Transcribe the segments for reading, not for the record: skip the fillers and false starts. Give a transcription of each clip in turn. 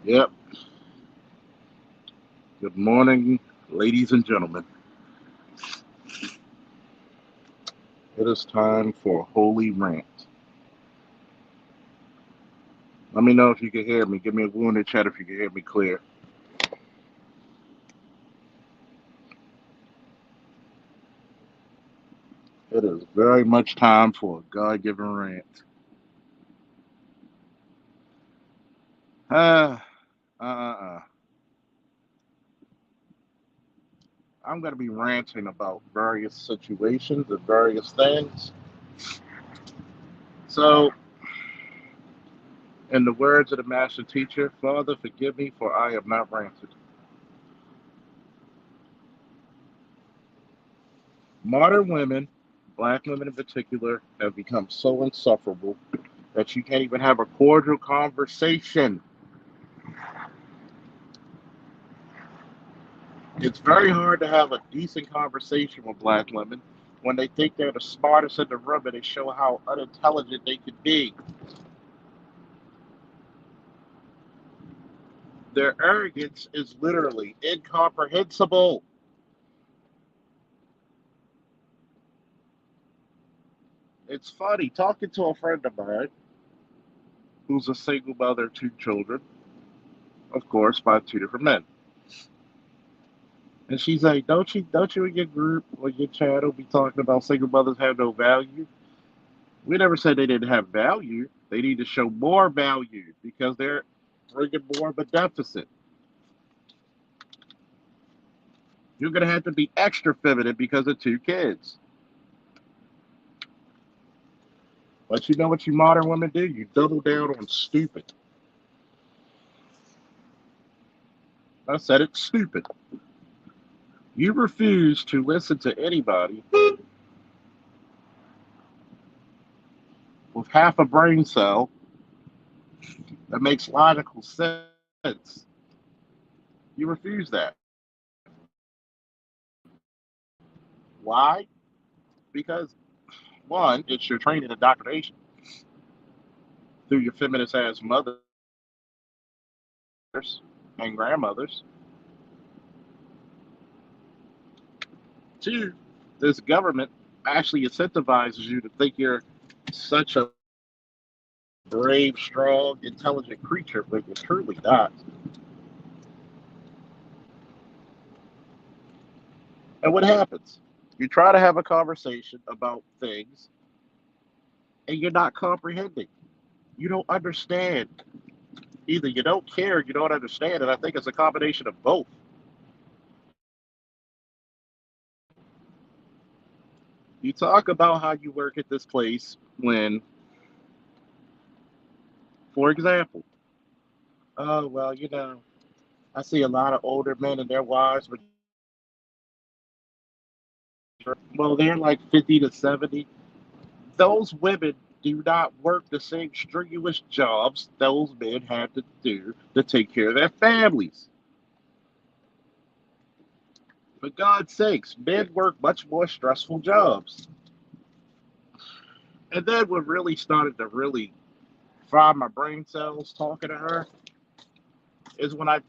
Yep. Good morning, ladies and gentlemen. It is time for Holy Rant. Let me know if you can hear me. Give me a woo in the chat if you can hear me clear. It is very much time for a God given rant. Uh, uh. I'm going to be ranting about various situations and various things. So, in the words of the master teacher, Father, forgive me for I have not ranted. Modern women, black women in particular, have become so insufferable that you can't even have a cordial conversation. It's very hard to have a decent conversation with black women when they think they're the smartest in the room and they show how unintelligent they can be. Their arrogance is literally incomprehensible. It's funny talking to a friend of mine who's a single mother of two children, of course, by two different men. And she's like, don't you in your group or your channel be talking about single mothers have no value? We never said they didn't have value. They need to show more value because they're bringing more of a deficit. You're going to have to be extra feminine because of two kids. But you know what you modern women do? You double down on stupid. I said it, stupid. You refuse to listen to anybody with half a brain cell that makes logical sense. You refuse that. Why? Because, one, it's your training indoctrination through your feminist ass mothers and grandmothers. Two, this government actually incentivizes you to think you're such a brave, strong, intelligent creature, but you're truly not. And what happens? You try to have a conversation about things and you're not comprehending. You don't understand. Either you don't care or you don't understand. And I think it's a combination of both. You talk about how you work at this place when, for example, oh, well, I see a lot of older men and their wives, well, they're like 50 to 70. Those women do not work the same strenuous jobs those men have to do to take care of their families. For God's sakes, men work much more stressful jobs. And then what really started to really fry my brain cells talking to her is when I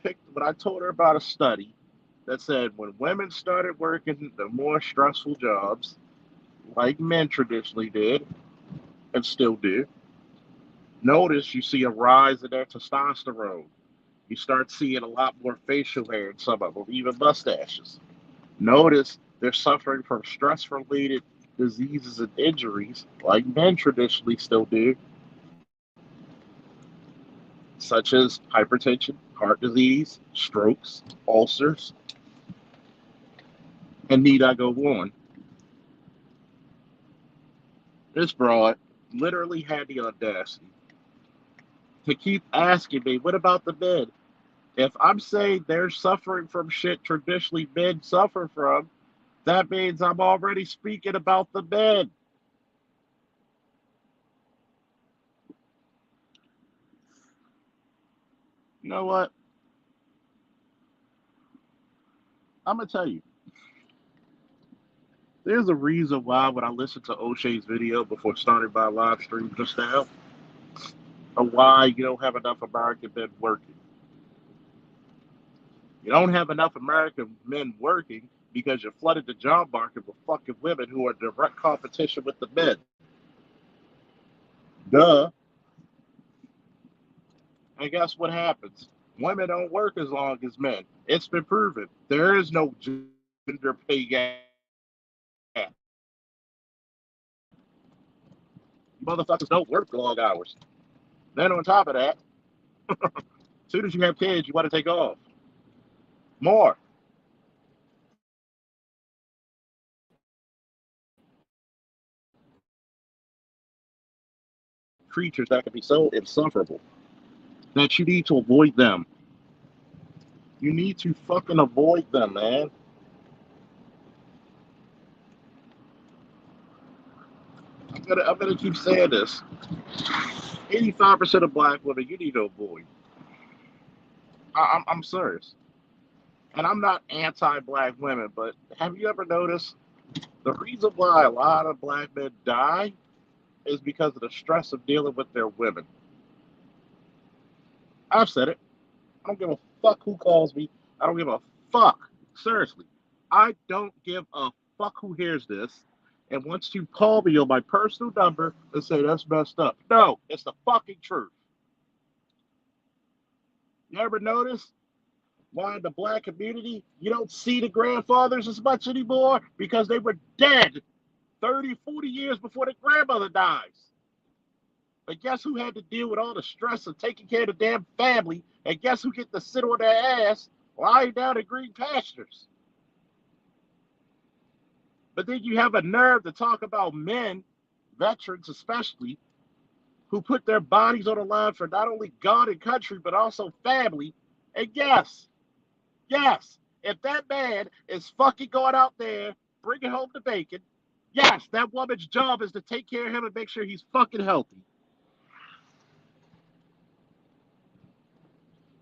told her about a study that said when women started working the more stressful jobs, like men traditionally did and still do, notice you see a rise in their testosterone. You start seeing a lot more facial hair in some of them, even mustaches. Notice they're suffering from stress related diseases and injuries like men traditionally still do, such as hypertension, heart disease, strokes, ulcers, and need I go on. This broad literally had the audacity to keep asking me, what about the men? If I'm saying they're suffering from shit traditionally men suffer from, that means I'm already speaking about the men. You know what? I'm gonna tell you. There's a reason why when I listened to O'Shea's video before starting my live stream just now, or why you don't have enough American men working. You don't have enough American men working because you flooded the job market with fucking women who are direct competition with the men. Duh. And guess what happens? Women don't work as long as men. It's been proven. There is no gender pay gap. You motherfuckers don't work long hours. Then on top of that, as soon as you have kids, you want to take off. More. Creatures that can be so insufferable that you need to avoid them. You need to fucking avoid them, man. I'm gonna keep saying this. 85% of black women you need to avoid. I'm serious. And I'm not anti-black women, but have you ever noticed the reason why a lot of black men die is because of the stress of dealing with their women? I've said it. I don't give a fuck who calls me. I don't give a fuck. Seriously. I don't give a fuck who hears this and wants to call me on my personal number and say that's messed up. No, it's the fucking truth. You ever notice why in the black community you don't see the grandfathers as much anymore? Because they were dead 30, 40 years before the grandmother dies. But guess who had to deal with all the stress of taking care of the damn family? And guess who get to sit on their ass lying down in green pastures? But then you have a nerve to talk about men, veterans especially, who put their bodies on the line for not only God and country, but also family. And yes, if that man is fucking going out there bringing home the bacon, yes, that woman's job is to take care of him and make sure he's fucking healthy.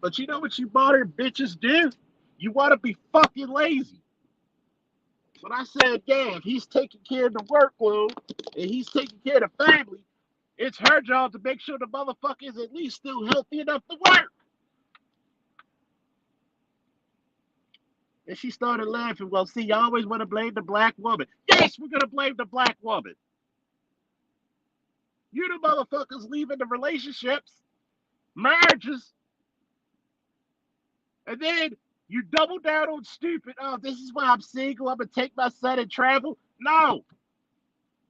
But you know what you modern bitches do? You want to be fucking lazy. When I said, yeah, if he's taking care of the workload and he's taking care of the family, it's her job to make sure the motherfucker is at least still healthy enough to work. And she started laughing. Well, see, you always want to blame the black woman. Yes, we're going to blame the black woman. You the motherfuckers leaving the relationships, marriages, and then you double down on stupid. Oh, this is why I'm single. I'm going to take my son and travel. No,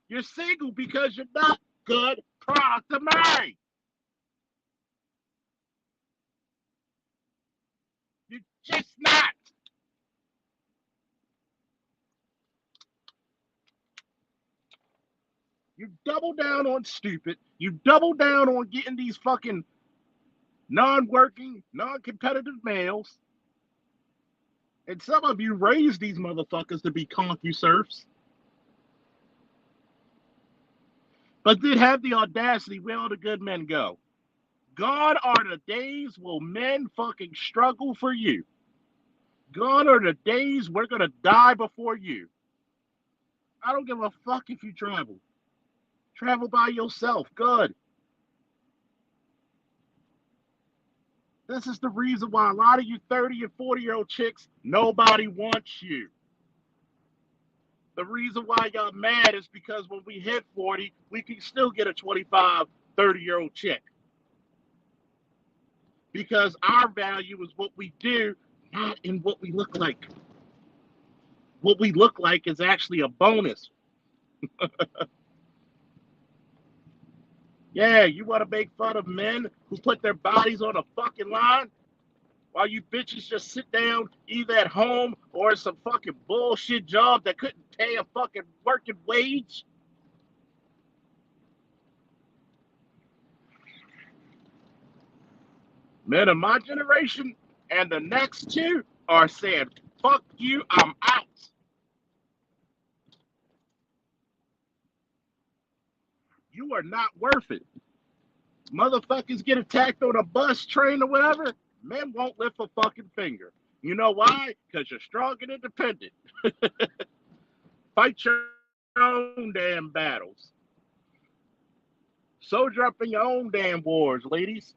you're single because you're not good product to marry. You're just not. You double down on stupid. You double down on getting these fucking non-working, non-competitive males. And some of you raised these motherfuckers to be CompuSerfs. But then have the audacity, where all the good men go? Gone are the days will men fucking struggle for you. Gone are the days we're gonna die before you. I don't give a fuck if you travel. Travel by yourself. Good. This is the reason why a lot of you 30 and 40-year-old chicks, nobody wants you. The reason why y'all mad is because when we hit 40, we can still get a 25, 30-year-old chick. Because our value is what we do, not in what we look like. What we look like is actually a bonus. Yeah, you want to make fun of men who put their bodies on a fucking line while you bitches just sit down either at home or some fucking bullshit job that couldn't pay a fucking working wage? Men of my generation and the next two are saying, fuck you, I'm out. You are not worth it. Motherfuckers get attacked on a bus, train, or whatever, men won't lift a fucking finger. You know why? Because you're strong and independent. Fight your own damn battles. Soldier up in your own damn wars, ladies.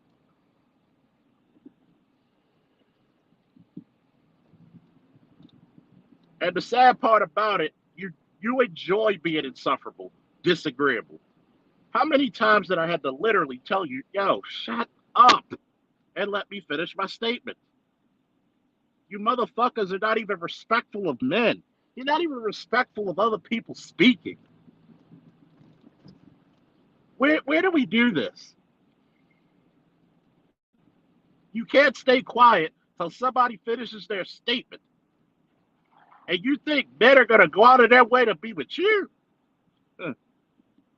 And the sad part about it, you enjoy being insufferable, disagreeable. How many times did I have to literally tell you, yo, shut up and let me finish my statement? You motherfuckers are not even respectful of men. You're not even respectful of other people speaking. Where do we do this? You can't stay quiet till somebody finishes their statement. And you think men are gonna go out of their way to be with you? Huh.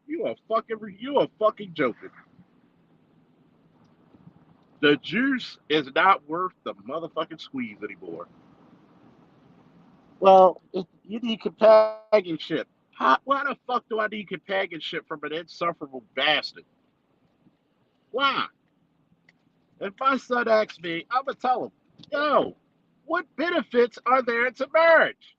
You are fucking joking. The juice is not worth the motherfucking squeeze anymore. Well, you need companionship. Why the fuck do I need companionship from an insufferable bastard? Why? If my son asks me, I'm gonna tell him, yo, what benefits are there to marriage?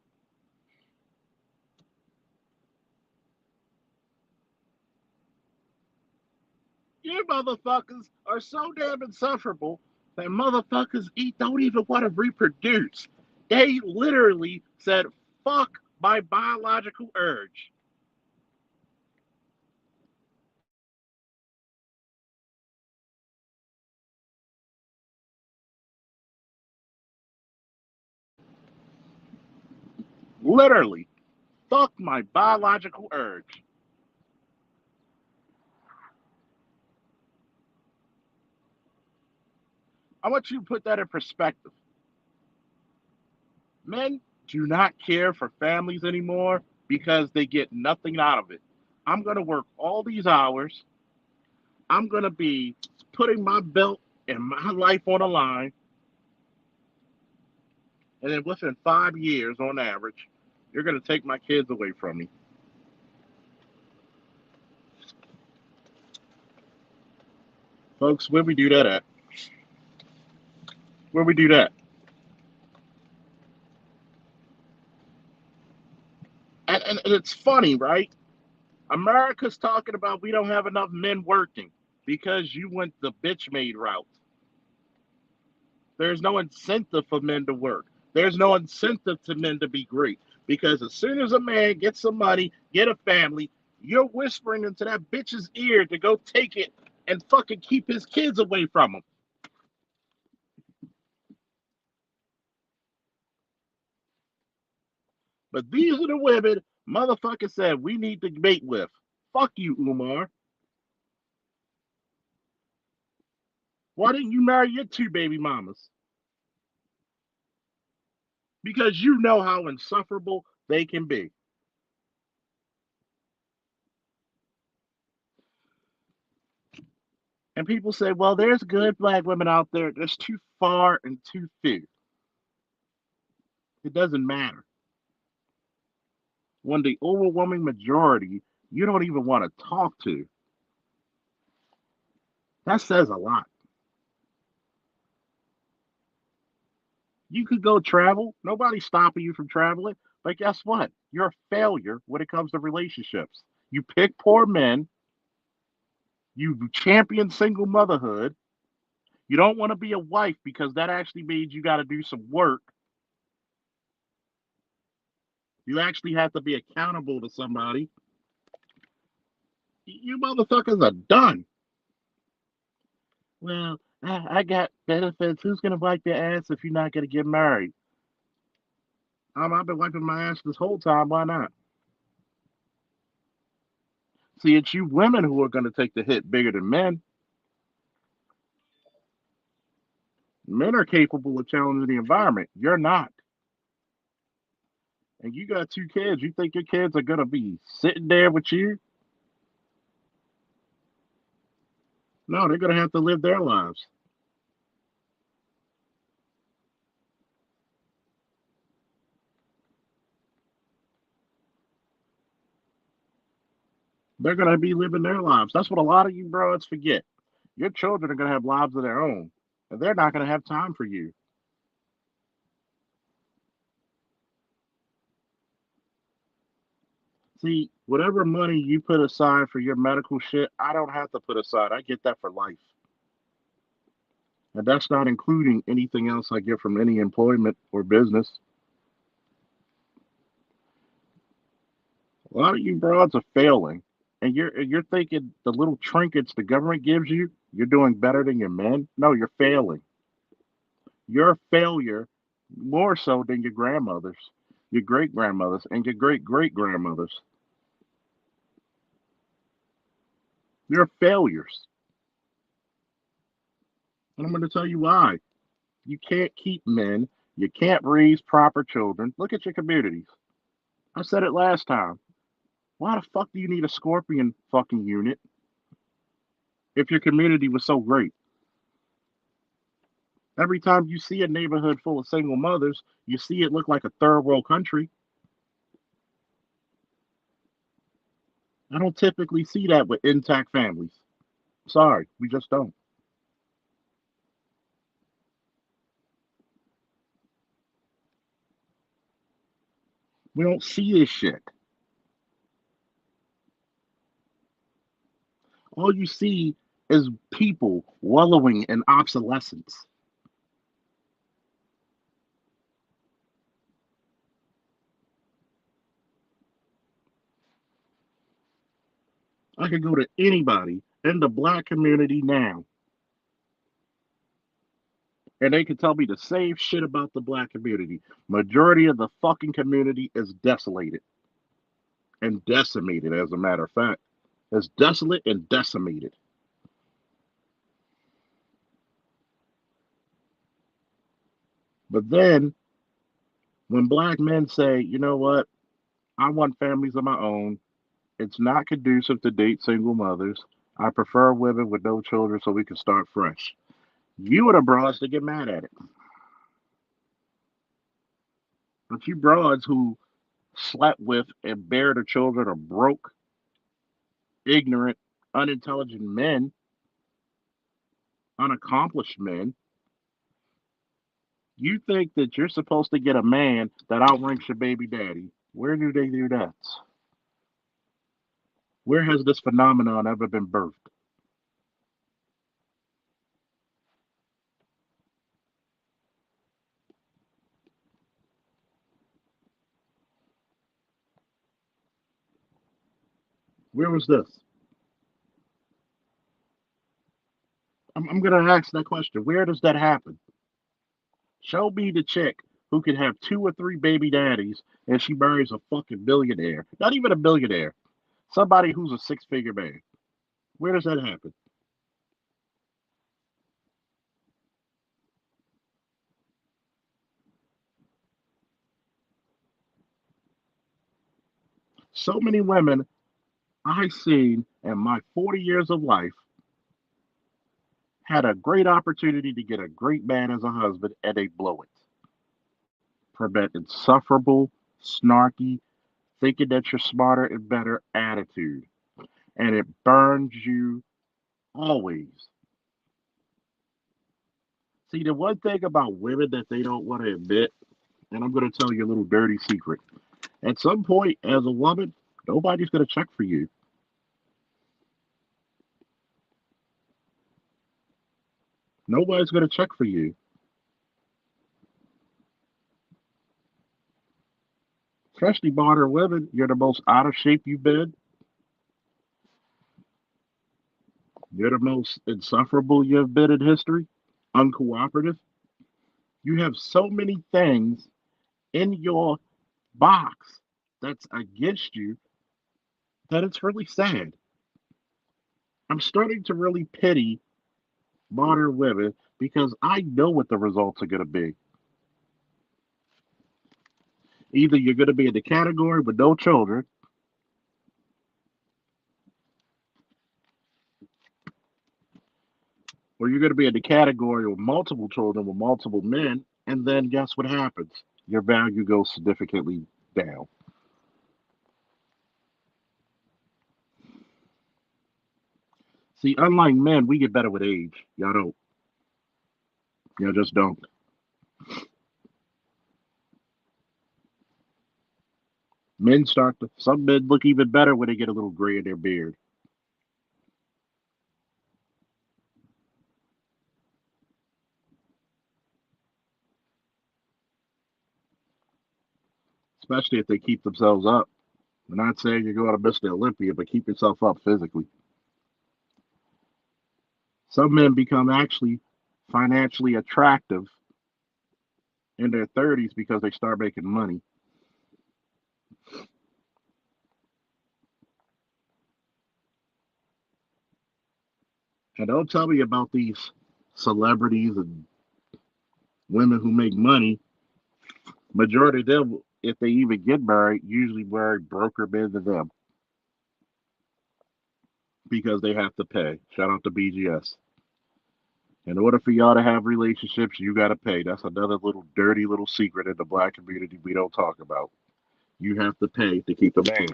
You motherfuckers are so damn insufferable that motherfuckers don't even want to reproduce. They literally said, fuck my biological urge. Literally, fuck my biological urge. I want you to put that in perspective. Men do not care for families anymore because they get nothing out of it. I'm going to work all these hours. I'm going to be putting my belt and my life on the line. And then within 5 years, on average, you're going to take my kids away from me. Folks, where we do that at? Where we do that? And it's funny, right? America's talking about we don't have enough men working because you went the bitch made route. There's no incentive for men to work. There's no incentive to men to be great because as soon as a man gets some money, get a family, you're whispering into that bitch's ear to go take it and fucking keep his kids away from him. But these are the women motherfucker said we need to mate with. Fuck you, Umar. Why didn't you marry your two baby mamas? Because you know how insufferable they can be. And people say, well, there's good black women out there. There's too far and too few. It doesn't matter. When the overwhelming majority you don't even want to talk to, that says a lot. You could go travel. Nobody's stopping you from traveling. But guess what? You're a failure when it comes to relationships. You pick poor men. You champion single motherhood. You don't want to be a wife because that actually means you got to do some work. You actually have to be accountable to somebody. You motherfuckers are done. Well, I got benefits. Who's going to wipe your ass if you're not going to get married? I've been wiping my ass this whole time. Why not? See, it's you women who are going to take the hit bigger than men. Men are capable of challenging the environment. You're not. And you got two kids. You think your kids are going to be sitting there with you? No, they're going to have to live their lives. They're going to be living their lives. That's what a lot of you broads forget. Your children are going to have lives of their own, and they're not going to have time for you. See, whatever money you put aside for your medical shit, I don't have to put aside. I get that for life. And that's not including anything else I get from any employment or business. A lot of you broads are failing, and you're thinking the little trinkets the government gives you, you're doing better than your men. No, you're failing. You're a failure more so than your grandmothers, your great grandmothers, and your great great grandmothers. You're failures, and I'm going to tell you why. You can't keep men. You can't raise proper children. Look at your communities. I said it last time. Why the fuck do you need a scorpion fucking unit if your community was so great? Every time you see a neighborhood full of single mothers, you see it look like a third world country. I don't typically see that with intact families. Sorry, we just don't. We don't see this shit. All you see is people wallowing in obsolescence. I could go to anybody in the black community now, and they could tell me the same shit about the black community. Majority of the fucking community is desolated and decimated, as a matter of fact. It's desolate and decimated. But then when black men say, you know what, I want families of my own, it's not conducive to date single mothers. I prefer women with no children so we can start fresh. You are the broads that get mad at it. But you broads who slept with and bear the children of broke, ignorant, unintelligent men, unaccomplished men, you think that you're supposed to get a man that outranks your baby daddy. Where do they do that? Where has this phenomenon ever been birthed? Where was this? I'm going to ask that question. Where does that happen? Show me the chick who can have two or three baby daddies and she marries a fucking billionaire. Not even a billionaire. Somebody who's a six-figure man. Where does that happen? So many women I've seen in my 40 years of life had a great opportunity to get a great man as a husband and they blow it. For that insufferable, snarky, thinking that you're smarter and better attitude. And it burns you always. See, the one thing about women that they don't want to admit, and I'm going to tell you a little dirty secret. At some point, as a woman, nobody's going to check for you. Nobody's going to check for you. Especially modern women, you're the most out of shape you've been. You're the most insufferable you've been in history. Uncooperative. You have so many things in your box that's against you that it's really sad. I'm starting to really pity modern women because I know what the results are going to be. Either you're going to be in the category with no children, or you're going to be in the category with multiple children with multiple men, and then guess what happens? Your value goes significantly down. See, unlike men, we get better with age. Y'all don't. Y'all just don't. Some men look even better when they get a little gray in their beard, especially if they keep themselves up. I'm not saying you're going to miss the Olympia, but keep yourself up physically. Some men become actually financially attractive in their 30s because they start making money. And don't tell me about these celebrities and women who make money. Majority of them, if they even get married, usually marry broker men than them because they have to pay. Shout out to BGS. In order for y'all to have relationships, you got to pay. That's another little dirty little secret in the black community we don't talk about. You have to pay to keep a man.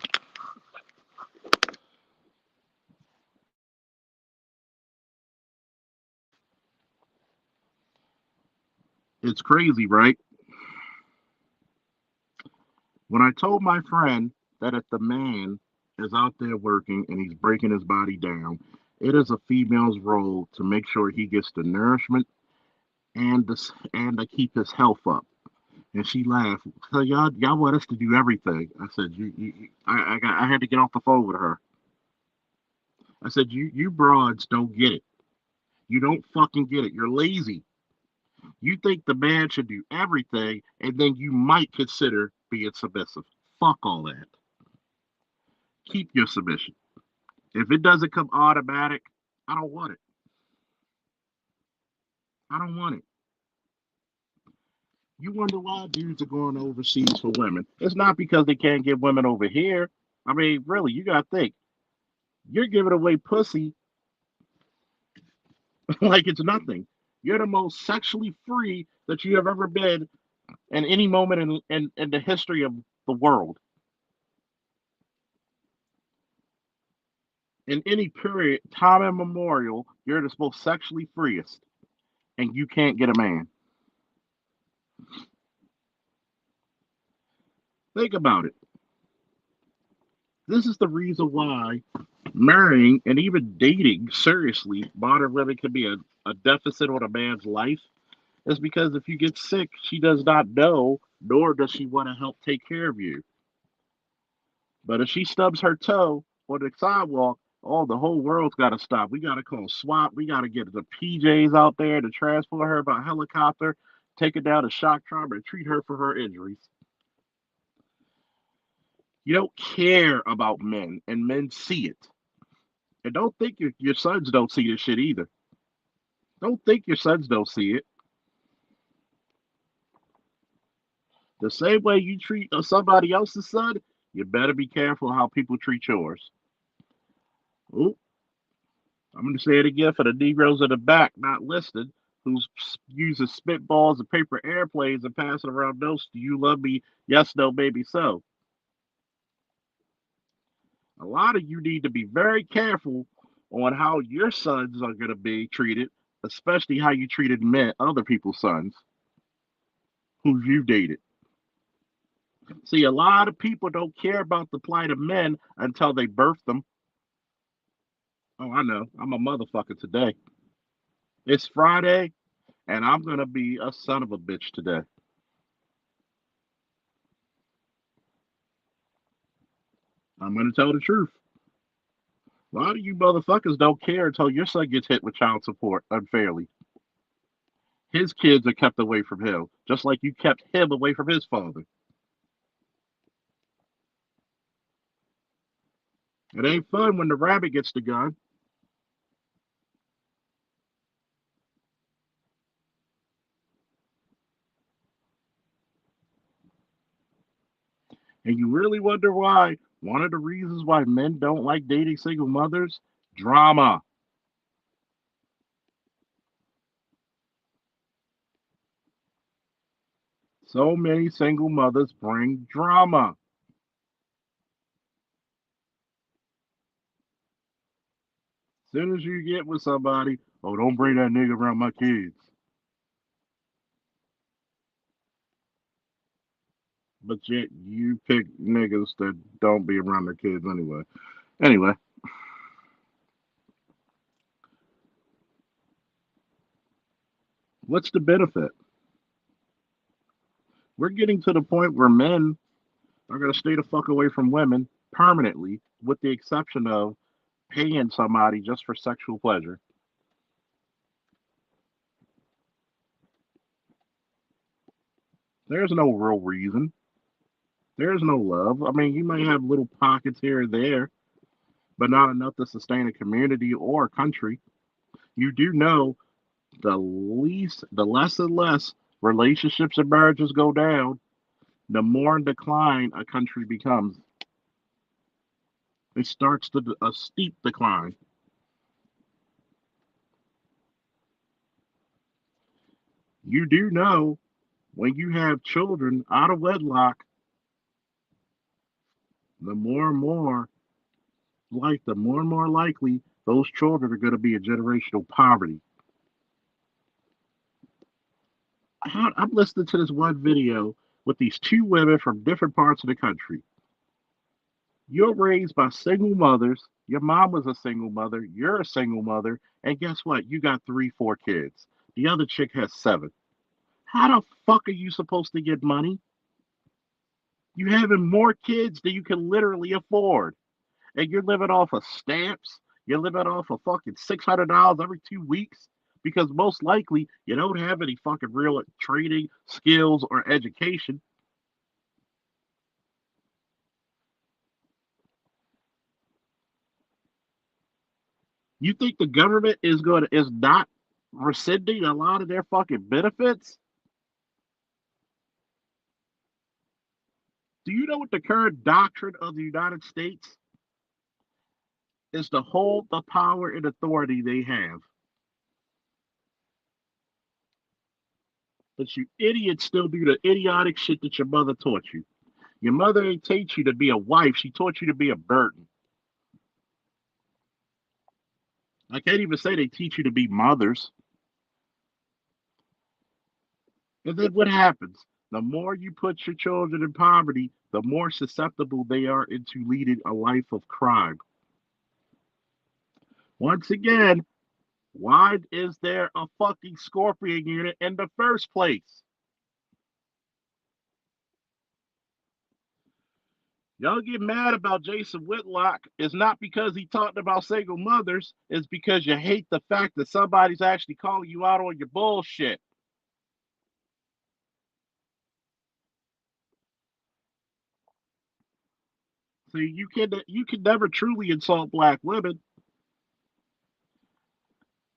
It's crazy, right? When I told my friend that if the man is out there working and he's breaking his body down, it is a female's role to make sure he gets the nourishment and to keep his health up. And she laughed. So y'all want us to do everything. I said I had to get off the phone with her. I said you broads don't get it. You don't fucking get it. You're lazy. You think the man should do everything, and then you might consider being submissive. Fuck all that. Keep your submission. If it doesn't come automatic, I don't want it. I don't want it. You wonder why dudes are going overseas for women. It's not because they can't get women over here. I mean, really, you gotta think. You're giving away pussy like it's nothing. You're the most sexually free that you have ever been in any moment in the history of the world. In any period, time immemorial, you're the most sexually freest, and you can't get a man. Think about it. This is the reason why marrying and even dating seriously modern women can be a deficit on a man's life. Is because if you get sick, she does not know, nor does she want to help take care of you. But if she stubs her toe on the sidewalk, oh, the whole world's got to stop. We got to call SWAT. We got to get the PJs out there to transport her by helicopter, take her down to shock trauma, and treat her for her injuries. You don't care about men, and men see it. And don't think your sons don't see this shit either. Don't think your sons don't see it. The same way you treat somebody else's son, you better be careful how people treat yours. Ooh, I'm going to say it again for the Negroes in the back not listed, who's using spitballs and paper airplanes and passing around notes. Do you love me? Yes, no, maybe so. A lot of you need to be very careful on how your sons are going to be treated, especially how you treated men, other people's sons who you dated. See, a lot of people don't care about the plight of men until they birth them. Oh, I know. I'm a motherfucker today. It's Friday, and I'm going to be a son of a bitch today. I'm going to tell the truth. A lot of you motherfuckers don't care until your son gets hit with child support unfairly. His kids are kept away from him, just like you kept him away from his father. It ain't fun when the rabbit gets the gun. And you really wonder why. One of the reasons why men don't like dating single mothers? Drama. So many single mothers bring drama. As soon as you get with somebody, oh, don't bring that nigga around my kids. But yet you pick niggas that don't be around their kids anyway. Anyway, what's the benefit? We're getting to the point where men are going to stay the fuck away from women permanently, with the exception of paying somebody just for sexual pleasure. There's no real reason. There's no love. I mean, you may have little pockets here and there, but not enough to sustain a community or a country. You do know the less and less relationships and marriages go down, the more in decline a country becomes. It starts to a steep decline. You do know when you have children out of wedlock, the more and more the more and more likely those children are going to be in generational poverty. I'm listening to this one video with these two women from different parts of the country. You're raised by single mothers. Your mom was a single mother. You're a single mother. And guess what? You got three, four kids. The other chick has seven. How the fuck are you supposed to get money? You having more kids than you can literally afford. And you're living off of stamps. You're living off of fucking $600 every 2 weeks because most likely you don't have any fucking real trading skills or education. You think the government is not rescinding a lot of their fucking benefits? Do you know what the current doctrine of the United States is? To hold the power and authority they have. But you idiots still do the idiotic shit that your mother taught you. Your mother ain't teach you to be a wife, she taught you to be a burden. I can't even say they teach you to be mothers. And then what happens? The more you put your children in poverty, the more susceptible they are into leading a life of crime. Once again, why is there a fucking scorpion unit in the first place? Y'all get mad about Jason Whitlock. It's not because he talked about single mothers. It's because you hate the fact that somebody's actually calling you out on your bullshit. See, you can never truly insult black women.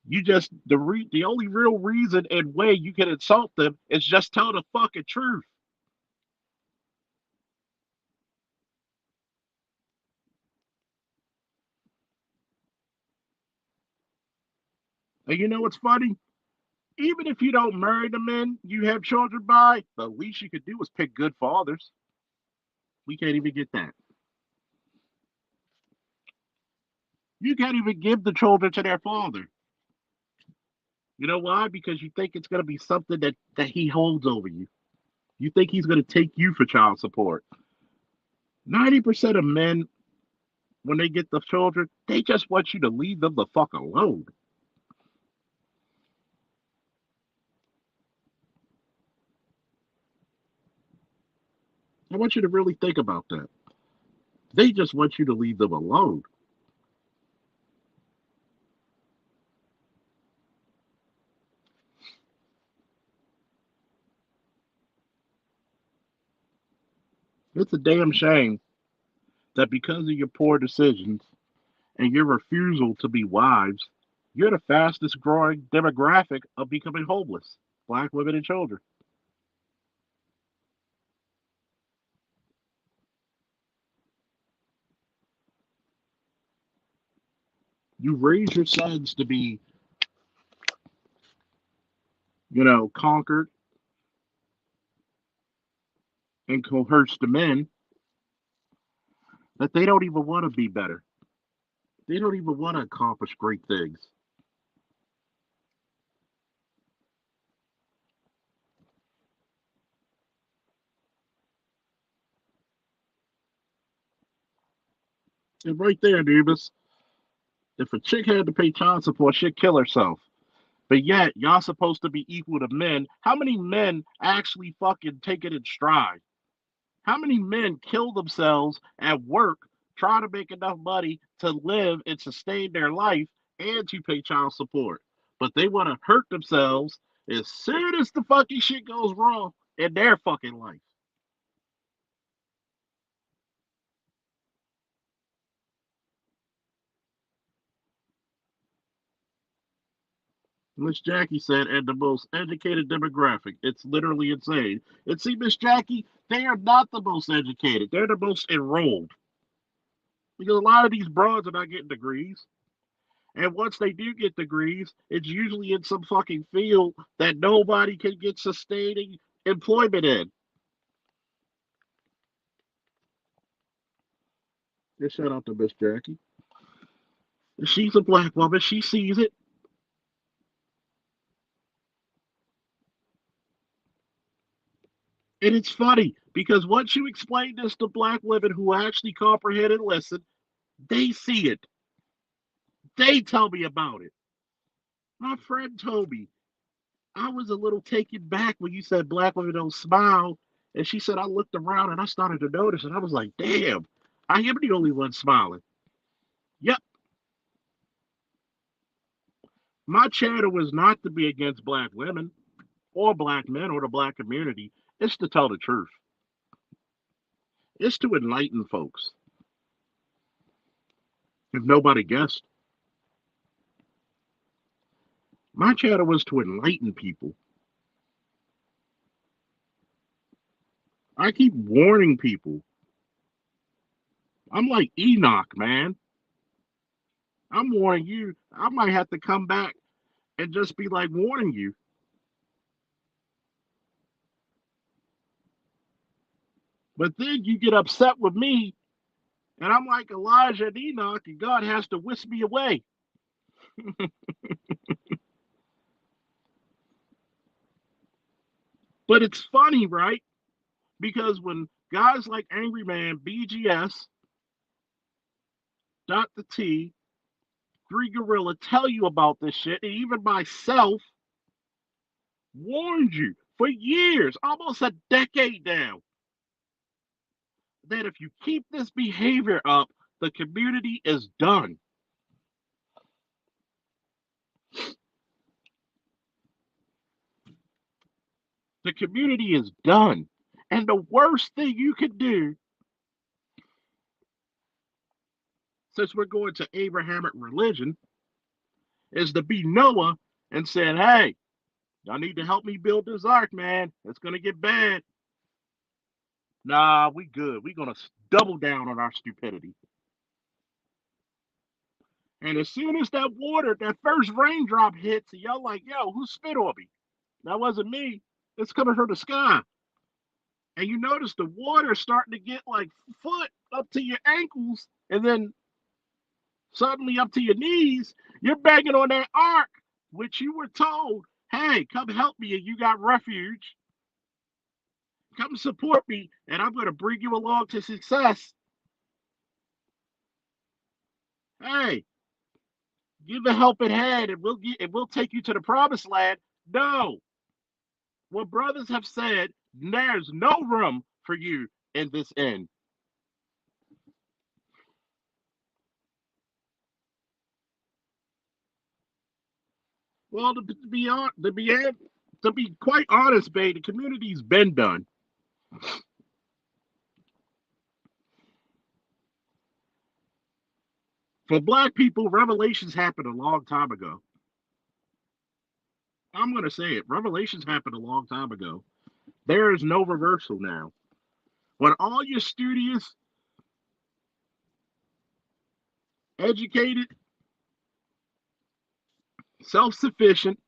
You just the only real reason and way you can insult them is just tell the fucking truth. And you know what's funny? Even if you don't marry the men you have children by, the least you could do is pick good fathers. We can't even get that. You can't even give the children to their father. You know why? Because you think it's going to be something that he holds over you. You think he's going to take you for child support. 90% of men, when they get the children, they just want you to leave them the fuck alone. I want you to really think about that. They just want you to leave them alone. It's a damn shame that because of your poor decisions and your refusal to be wives, you're the fastest growing demographic of becoming homeless. Black women and children. You raise your sons to be, conquered and coerced the men that they don't even want to be better. They don't even want to accomplish great things. And right there, Davis, if a chick had to pay child support, she'd kill herself. But yet, y'all supposed to be equal to men. How many men actually fucking take it in stride? How many men kill themselves at work try to make enough money to live and sustain their life and to pay child support. But they want to hurt themselves as soon as the fucking shit goes wrong in their fucking life. Miss Jackie said, and the most educated demographic. It's literally insane. And see, Miss Jackie, they are not the most educated. They're the most enrolled. Because a lot of these broads are not getting degrees. And once they do get degrees, it's usually in some fucking field that nobody can get sustaining employment in. Just shout out to Miss Jackie. She's a black woman. She sees it. And it's funny because once you explain this to black women who actually comprehend and listen, they see it. They tell me about it. My friend told me I was a little taken back when you said black women don't smile. And she said I looked around and I started to notice, and I was like, damn, I am the only one smiling. Yep, my channel was not to be against black women or black men or the black community. It's to tell the truth. It's to enlighten folks. If nobody guessed, my channel was to enlighten people. I keep warning people. I'm like Enoch, man. I'm warning you. I might have to come back and just be like warning you. But then you get upset with me, and I'm like Elijah and Enoch, and God has to whisk me away. But it's funny, right? Because when guys like Angry Man, BGS, Dr. T, Three Gorilla tell you about this shit, and even myself warned you for years, almost a decade now, that if you keep this behavior up, the community is done. The community is done. And the worst thing you can do, since we're going to Abrahamic religion, is to be Noah and saying, hey, y'all need to help me build this ark, man. It's going to get bad. Nah, we good. We're going to double down on our stupidity. And as soon as that water, that first raindrop hits, y'all like, yo, who spit on me? That wasn't me. It's coming from the sky. And you notice the water starting to get like foot up to your ankles, and then suddenly up to your knees. You're banging on that ark, which you were told, hey, come help me, and you got refuge. Come support me, and I'm going to bring you along to success. Hey, give a helping hand, and we'll take you to the promised land. No, what brothers have said, there's no room for you in this inn. Well, to be quite honest, babe, the community's been done. For black people, revelations happened a long time ago. I'm going to say it. Revelations happened a long time ago. There is no reversal now. When all you're studious, educated, self sufficient,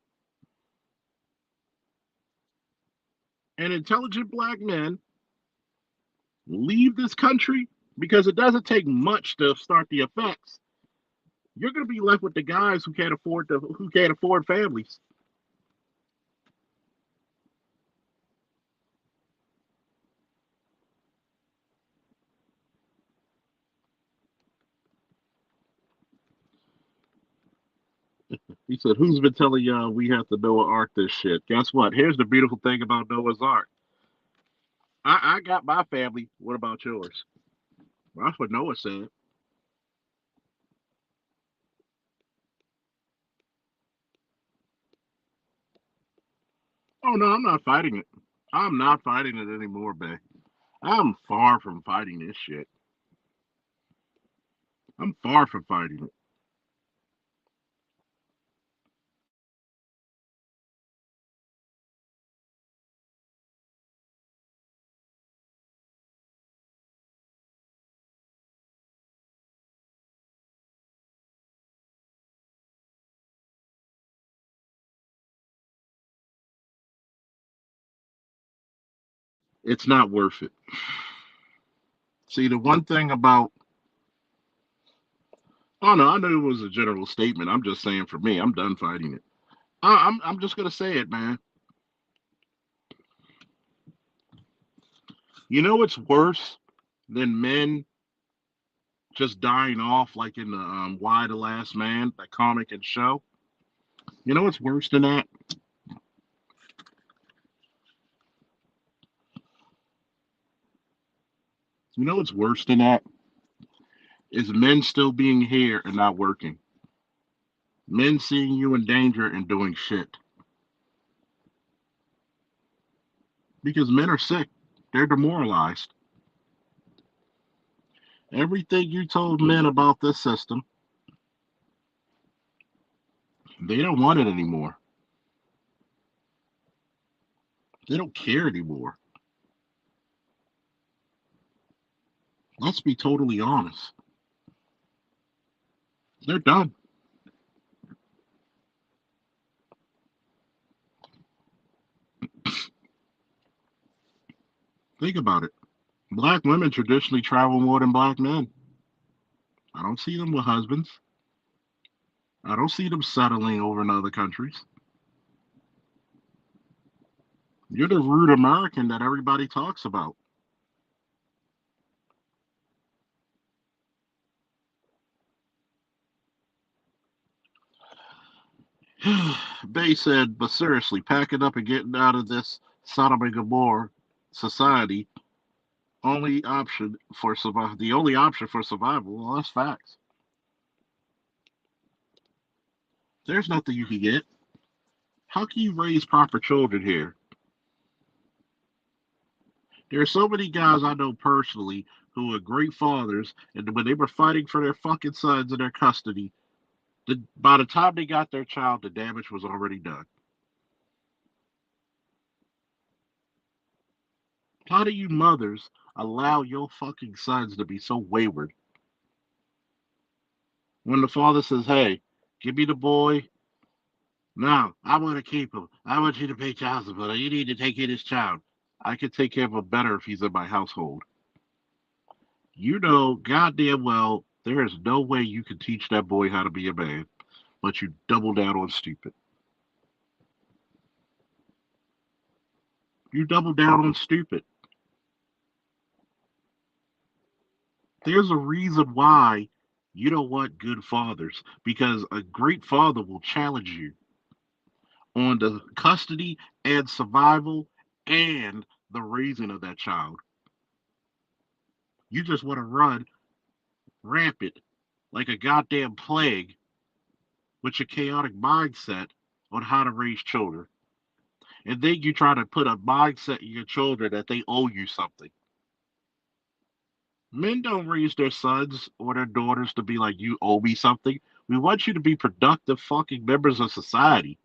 and intelligent black men leave this country, because it doesn't take much to start the effects, you're going to be left with the guys who can't afford families. He said, "Who's been telling y'all we have to Noah Ark this shit?" Guess what? Here's the beautiful thing about Noah's Ark. I got my family. What about yours? That's what Noah said. Oh no, I'm not fighting it. I'm not fighting it anymore, babe. I'm far from fighting this shit. I'm far from fighting it. It's not worth it. See, the one thing about oh no, I knew it was a general statement. I'm just saying for me, I'm done fighting it. I'm just gonna say it, man. You know what's worse than men just dying off like in the Why the Last Man, that comic and show? You know what's worse than that? You know what's worse than that? Is men still being here and not working. Men seeing you in danger and doing shit. Because men are sick. They're demoralized. Everything you told men about this system, they don't want it anymore. They don't care anymore. Let's be totally honest. They're done. Think about it. Black women traditionally travel more than black men. I don't see them with husbands. I don't see them settling over in other countries. You're the rude American that everybody talks about. Bay said, but seriously, packing up and getting out of this Sodom and Gomorrah society, only option for survival. The only option for survival. Well, that's facts. There's nothing you can get. How can you raise proper children here? There are so many guys I know personally who are great fathers, and when they were fighting for their fucking sons in their custody, by the time they got their child, the damage was already done. How do you mothers allow your fucking sons to be so wayward? When the father says, "Hey, give me the boy. No, I want to keep him. I want you to pay child support. You need to take care of this child. I can take care of him better if he's in my household." You know goddamn well there is no way you can teach that boy how to be a man, but you double down on stupid. You double down on stupid. There's a reason why you don't want good fathers, because a great father will challenge you on the custody and survival and the raising of that child. You just want to run rampant like a goddamn plague with your chaotic mindset on how to raise children. And then you try to put a mindset in your children that they owe you something. Men don't raise their sons or their daughters to be like, you owe me something. We want you to be productive fucking members of society.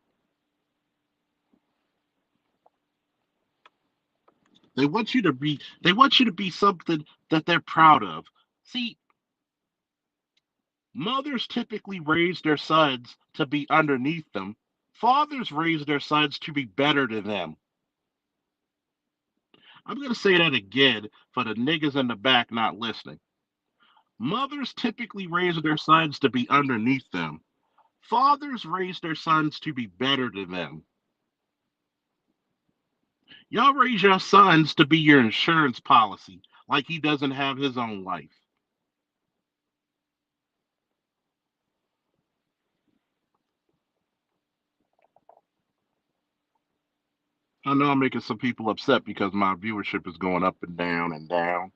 They want you to be something that they're proud of. See, mothers typically raise their sons to be underneath them. Fathers raise their sons to be better than them. I'm going to say that again for the niggas in the back not listening. Mothers typically raise their sons to be underneath them. Fathers raise their sons to be better than them. Y'all raise your sons to be your insurance policy, like he doesn't have his own life. I know I'm making some people upset because my viewership is going up and down and down.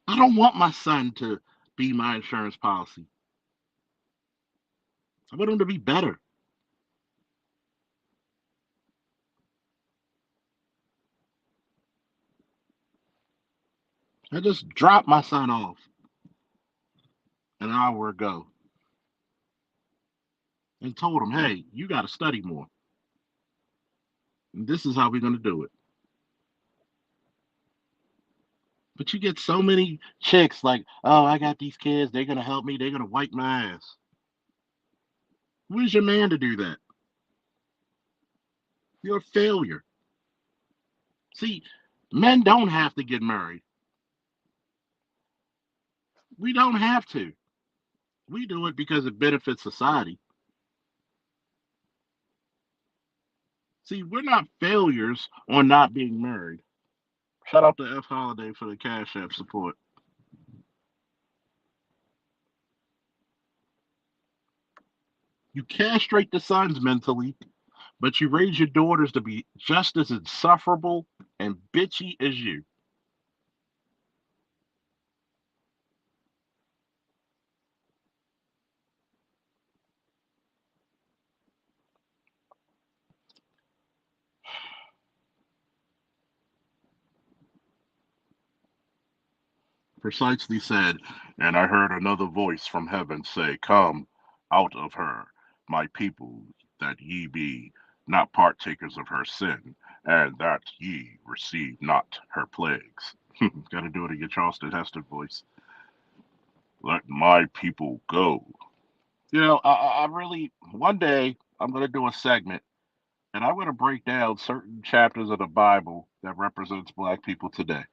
I don't want my son to be my insurance policy. I want him to be better. I just dropped my son off an hour ago and told him, hey, you got to study more. And this is how we're going to do it. But you get so many chicks like, oh, I got these kids. They're going to help me. They're going to wipe my ass. Where's your man to do that? You're a failure. See, men don't have to get married. We don't have to. We do it because it benefits society. See, we're not failures on not being married. Shout out to F Holiday for the Cash App support. You castrate the sons mentally, but you raise your daughters to be just as insufferable and bitchy as you. Precisely said, and I heard another voice from heaven say, come out of her, my people, that ye be not partakers of her sin, and that ye receive not her plagues. Gotta do it in your Charleston Heston voice. Let my people go. I really, one day, I'm going to do a segment and I'm going to break down certain chapters of the Bible that represents black people today.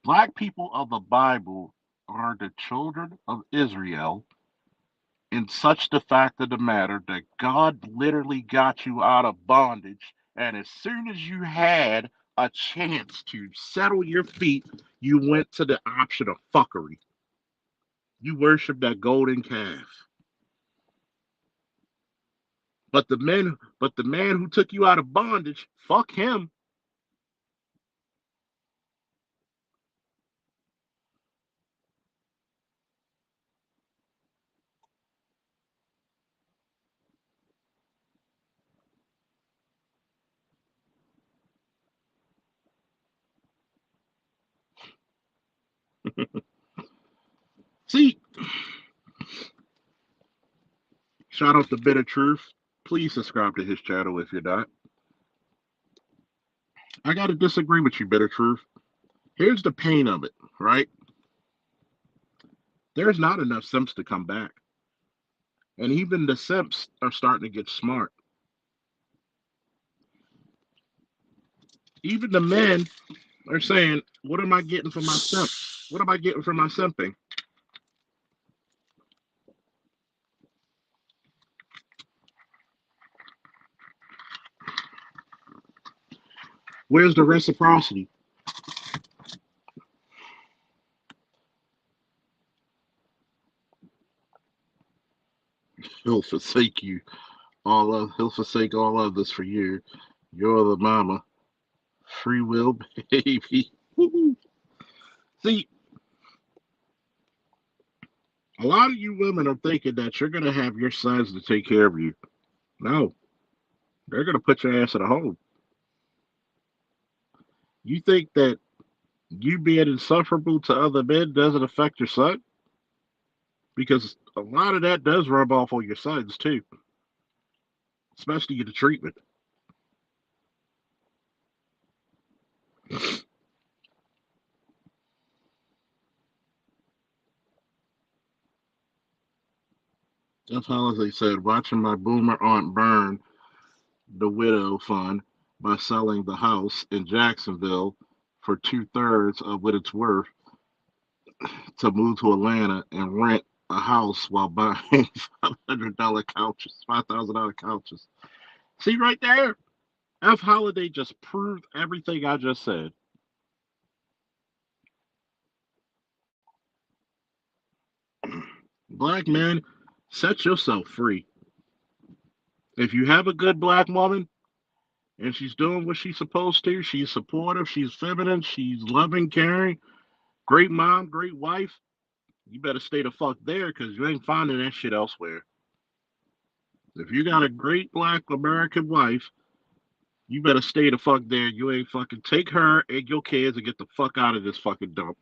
Black people of the Bible are the children of Israel in such the fact of the matter that God literally got you out of bondage. And as soon as you had a chance to settle your feet, you went to the option of fuckery. You worship that golden calf. But the man who took you out of bondage, fuck him. See, shout out to Bitter Truth. Please subscribe to his channel if you're not. I gotta disagree with you, Bitter Truth. Here's the pain of it, right? There's not enough simps to come back. And even the simps are starting to get smart. Even the men are saying, what am I getting for my simp? What am I getting for my simping? Where's the reciprocity? He'll forsake you. He'll forsake all others for you. You're the mama. Free will, baby. See, a lot of you women are thinking that you're gonna have your sons to take care of you. No, they're gonna put your ass in a home. You think that you being insufferable to other men doesn't affect your son? Because a lot of that does rub off on your sons too, especially the treatment. That's how, as they said, watching my boomer aunt burn the widow fund by selling the house in Jacksonville for two-thirds of what it's worth to move to Atlanta and rent a house while buying $500 couches, $5,000 couches. See right there? F Holiday just proved everything I just said. Black man, set yourself free. If you have a good black woman and she's doing what she's supposed to, she's supportive, she's feminine, she's loving, caring, great mom, great wife, you better stay the fuck there because you ain't finding that shit elsewhere. If you got a great black American wife, You better stay the fuck there. You ain't fucking take her and your kids and get the fuck out of this fucking dump.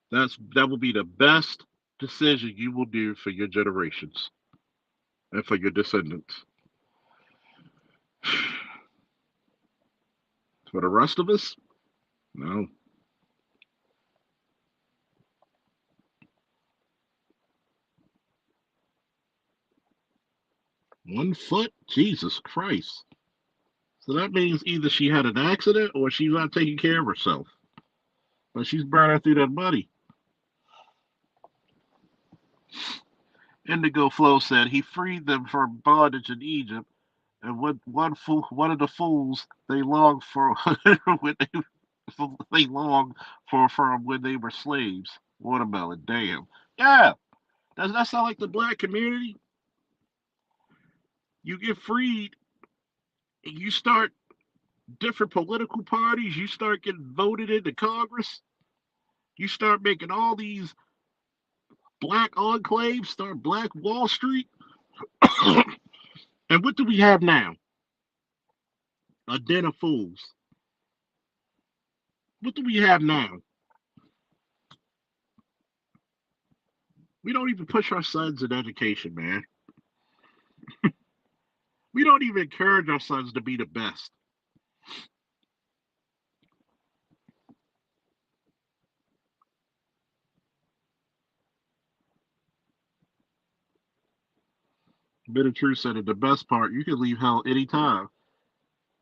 That will be the best decision you will do for your generations and for your descendants. For the rest of us, no. 1 foot? Jesus Christ. So that means either she had an accident or she's not taking care of herself. But she's burning through that money. Indigo Flow said he freed them from bondage in Egypt, and one of the fools they longed for when they longed for from when they were slaves. Watermelon, damn. Yeah, does that sound like the black community? You get freed, and you start different political parties. You start getting voted into Congress. You start making all these black enclaves, start Black Wall Street. And what do we have now? A den of fools. What do we have now? We don't even push our sons in education, man. We don't even encourage our sons to be the best. Bit of truth said it. The best part, you can leave hell anytime.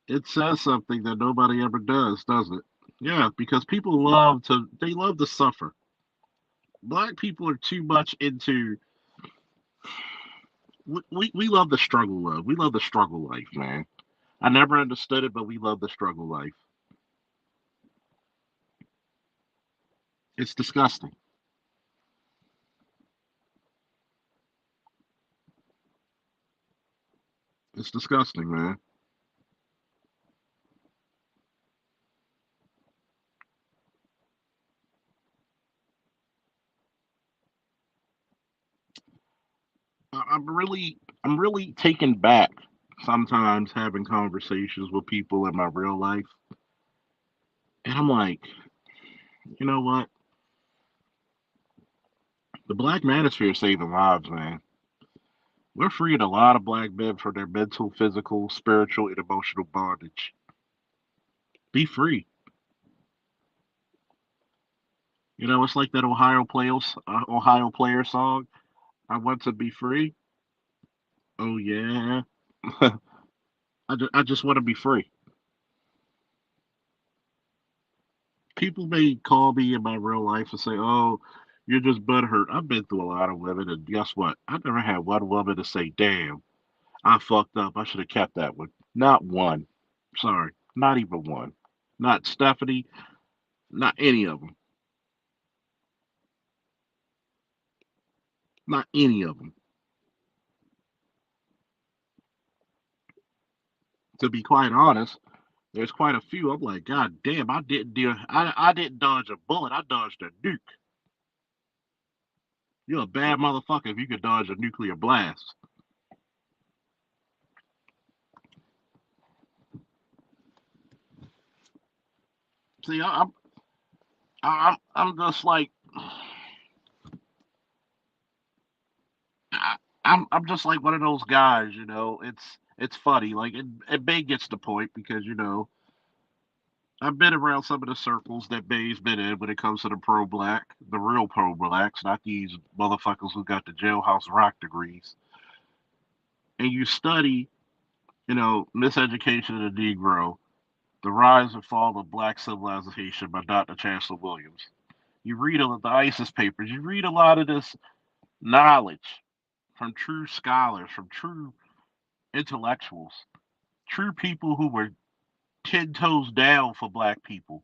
It says something that nobody ever does it? Yeah, because people love to suffer. Black people are too much into we love the struggle love. We love the struggle life, man. I never understood it, but we love the struggle life. It's disgusting. It's disgusting, man. I'm really taken back sometimes having conversations with people in my real life, and I'm like, you know what? The black manosphere is saving lives, man. We're freeing a lot of black men from their mental, physical, spiritual, and emotional bondage. Be free. You know, it's like that Ohio player song. I want to be free. Oh yeah. I just want to be free. People may call me in my real life and say, "Oh, you're just butthurt." I've been through a lot of women, and guess what? I never had one woman to say, "Damn, I fucked up. I should have kept that one." Not one. Sorry, not even one. Not Stephanie. Not any of them. Not any of them. To be quite honest, there's quite a few. I'm like, God damn, I didn't dodge a bullet. I dodged a nuke. You're a bad motherfucker if you could dodge a nuclear blast. See, I'm just like, I'm just like one of those guys. It's funny. Like it Bay gets the point because I've been around some of the circles that Bay's been in when it comes to the pro black, the real pro blacks, not these motherfuckers who got the jailhouse rock degrees. And you study, Miseducation of the Negro, The Rise and Fall of Black Civilization by Dr. Chancellor Williams. You read the ISIS papers. You read a lot of this knowledge from true scholars, from true intellectuals, true people who were 10 toes down for black people.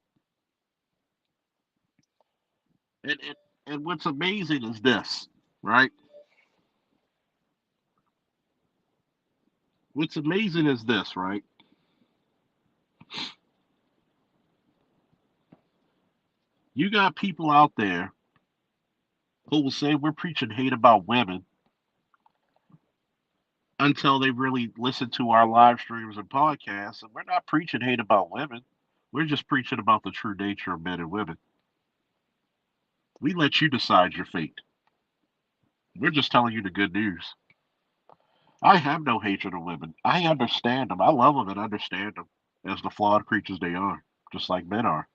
And what's amazing is this, right? What's amazing is this, right? You got people out there who will say we're preaching hate about women, until they really listen to our live streams and podcasts. And we're not preaching hate about women. We're just preaching about the true nature of men and women. We let you decide your fate. We're just telling you the good news. I have no hatred of women. I understand them. I love them and understand them as the flawed creatures they are, just like men are.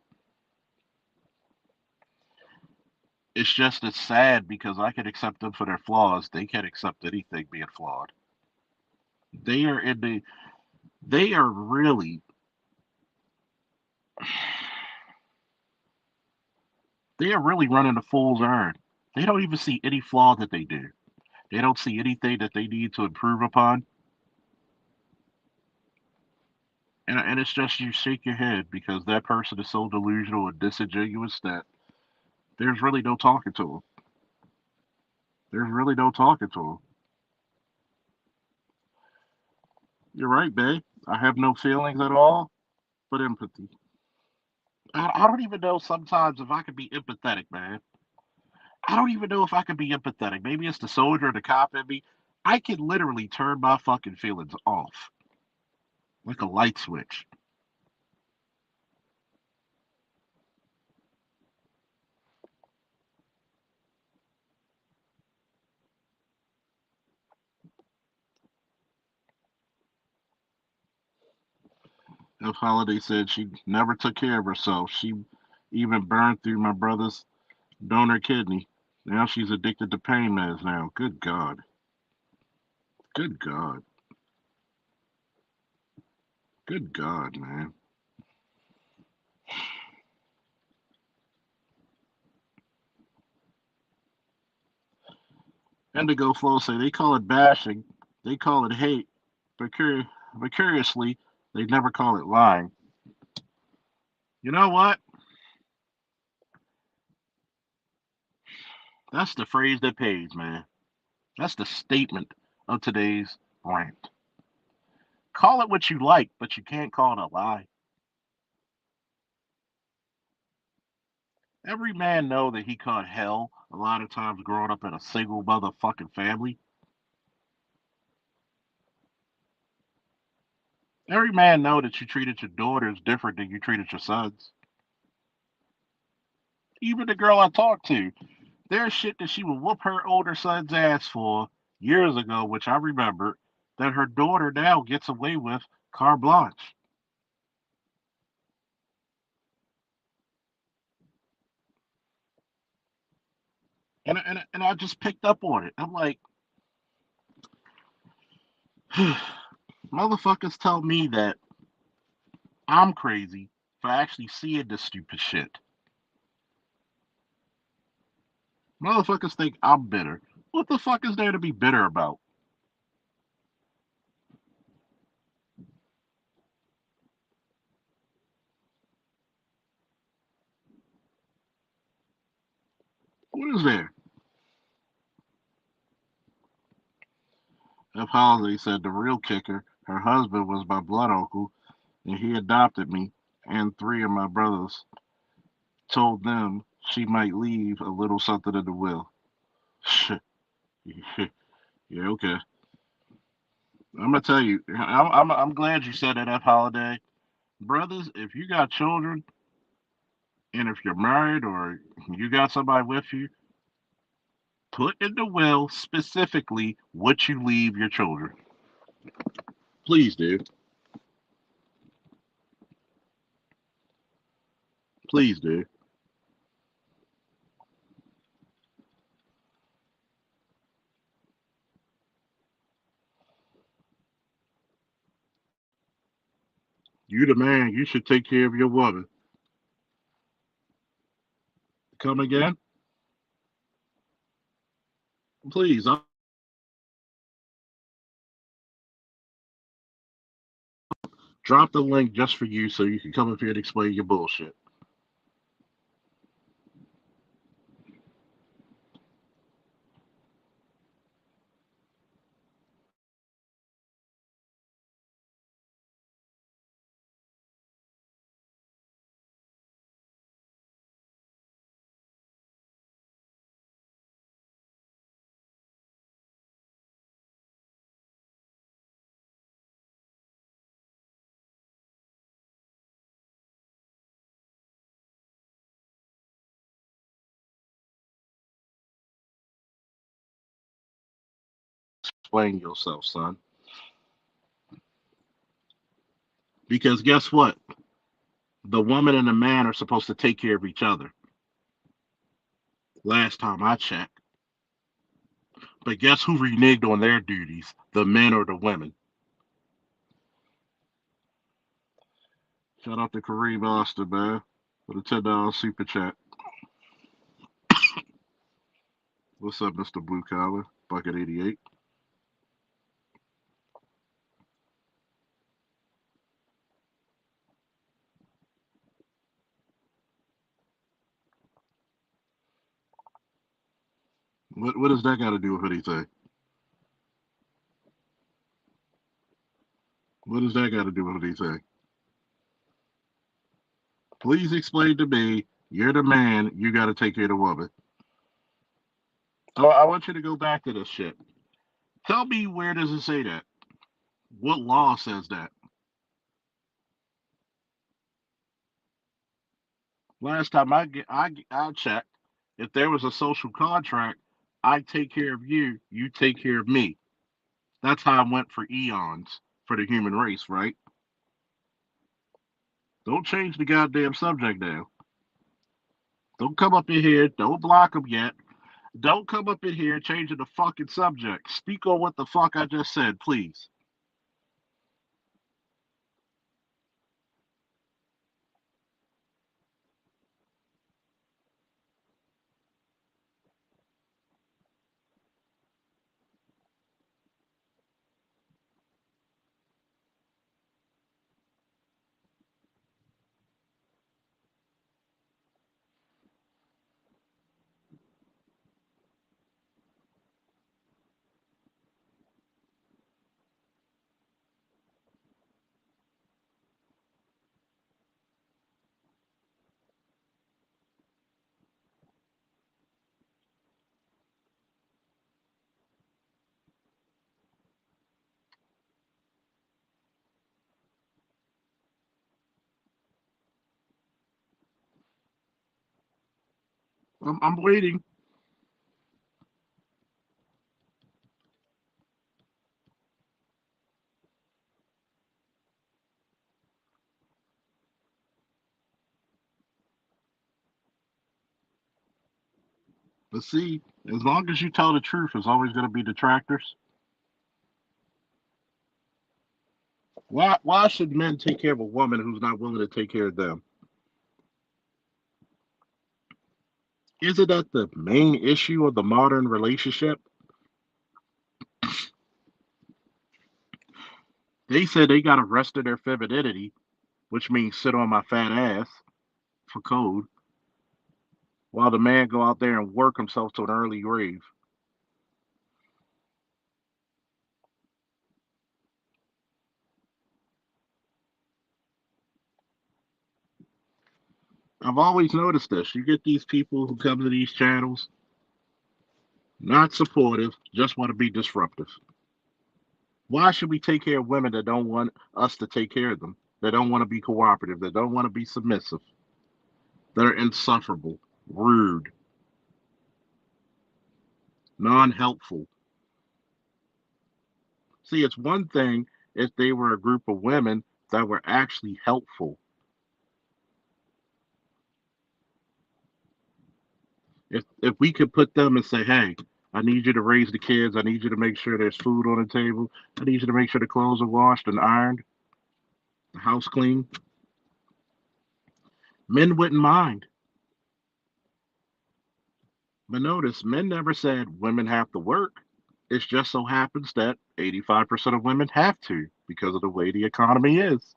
It's just it's sad because I can accept them for their flaws. They can't accept anything being flawed. They are in the they are really they are really running a fool's errand. They don't even see any flaw that they do. They don't see anything that they need to improve upon. And it's just you shake your head because that person is so delusional and disingenuous that there's really no talking to them. There's really no talking to them. You're right, babe. I have no feelings at all but empathy. I don't even know sometimes if I could be empathetic, man. I don't even know if I could be empathetic. Maybe it's the soldier or the cop in me. I can literally turn my fucking feelings off like a light switch. If Holiday said she never took care of herself, she even burned through my brother's donor kidney. Now she's addicted to pain meds now. Good God. Good God. Good God, man. Indigo Flow say they call it bashing, they call it hate, but, but curiously, they never call it lying. You know what? That's the phrase that pays, man. That's the statement of today's rant. Call it what you like, but you can't call it a lie. Every man know that he caught hell a lot of times growing up in a single motherfucking family. Every man know that you treated your daughters different than you treated your sons. Even the girl I talked to, there's shit that she would whoop her older son's ass for years ago, which I remember, that her daughter now gets away with carte blanche. And I just picked up on it. I'm like, motherfuckers tell me that I'm crazy for actually seeing this stupid shit. Motherfuckers think I'm bitter. What the fuck is there to be bitter about? What is there? F. Holiday said the real kicker, her husband was my blood uncle, and he adopted me and three of my brothers. Told them she might leave a little something in the will. Shit. Yeah, okay. I'm gonna tell you. I'm glad you said that, F. Holiday. Brothers, if you got children and if you're married or you got somebody with you, put in the will specifically what you leave your children. Please do. Please do. You the man. You should take care of your woman. Come again? Please. I'll drop the link just for you so you can come up here and explain your bullshit. explain yourself, son. Because guess what? The woman and the man are supposed to take care of each other. Last time I checked. But guess who reneged on their duties? The men or the women? Shout out to Kareem Austin, man, for the $10 super chat. What's up, Mr. Blue Collar? Bucket 88. What does that got to do with anything? What does that got to do with anything? Please explain to me. You're the man. You got to take care of the woman. So I want you to go back to this shit. Tell me, where does it say that? What law says that? Last time I checked, if there was a social contract, I take care of you, you take care of me. That's how it went for eons for the human race, right? Don't change the goddamn subject now. Don't come up in here. Don't block them yet. Don't come up in here changing the fucking subject. Speak on what the fuck I just said, please. I'm waiting. But see, as long as you tell the truth, there's always going to be detractors. Why should men take care of a woman who's not willing to take care of them? Isn't that the main issue of the modern relationship? They said they got arrested their femininity, which means sit on my fat ass for code, while the man go out there and work himself to an early grave. I've always noticed this. You get these people who come to these channels, not supportive, just want to be disruptive. Why should we take care of women that don't want us to take care of them? That don't want to be cooperative, that don't want to be submissive, that are insufferable, rude, non helpful. See, it's one thing if they were a group of women that were actually helpful. If we could put them and say, hey, I need you to raise the kids, I need you to make sure there's food on the table, I need you to make sure the clothes are washed and ironed, the house clean, men wouldn't mind. But notice, men never said women have to work. It just so happens that 85% of women have to because of the way the economy is.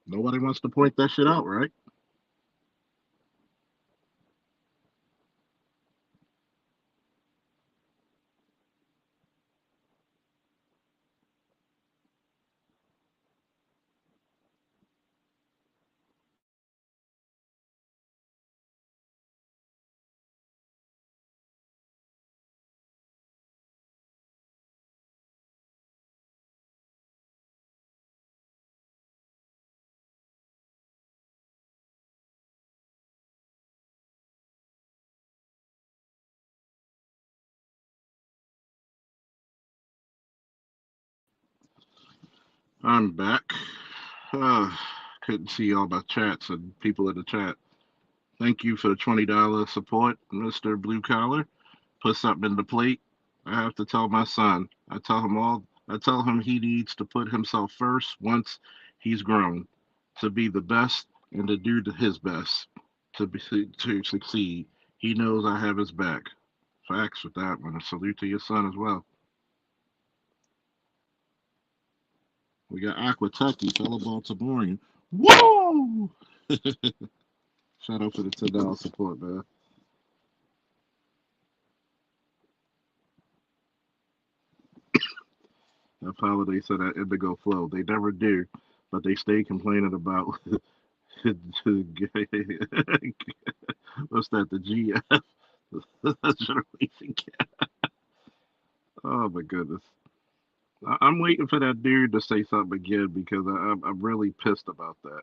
Nobody wants to point that shit out, right? I'm back. Uh, couldn't see all my chats and people in the chat. Thank you for the $20 support, Mr. Blue Collar. Put something in the plate. I have to tell my son. I tell him he needs to put himself first once he's grown, to be the best and to do his best to succeed. He knows I have his back. Facts with that one. A salute to your son as well. We got Aqua Tucky, fellow Baltimorean. Whoa! Shout out for the $10 support, man. That holiday said that indigo flow. They never do, but they stay complaining about what's that? The GF generation gap. Oh my goodness! I'm waiting for that dude to say something again because I'm really pissed about that.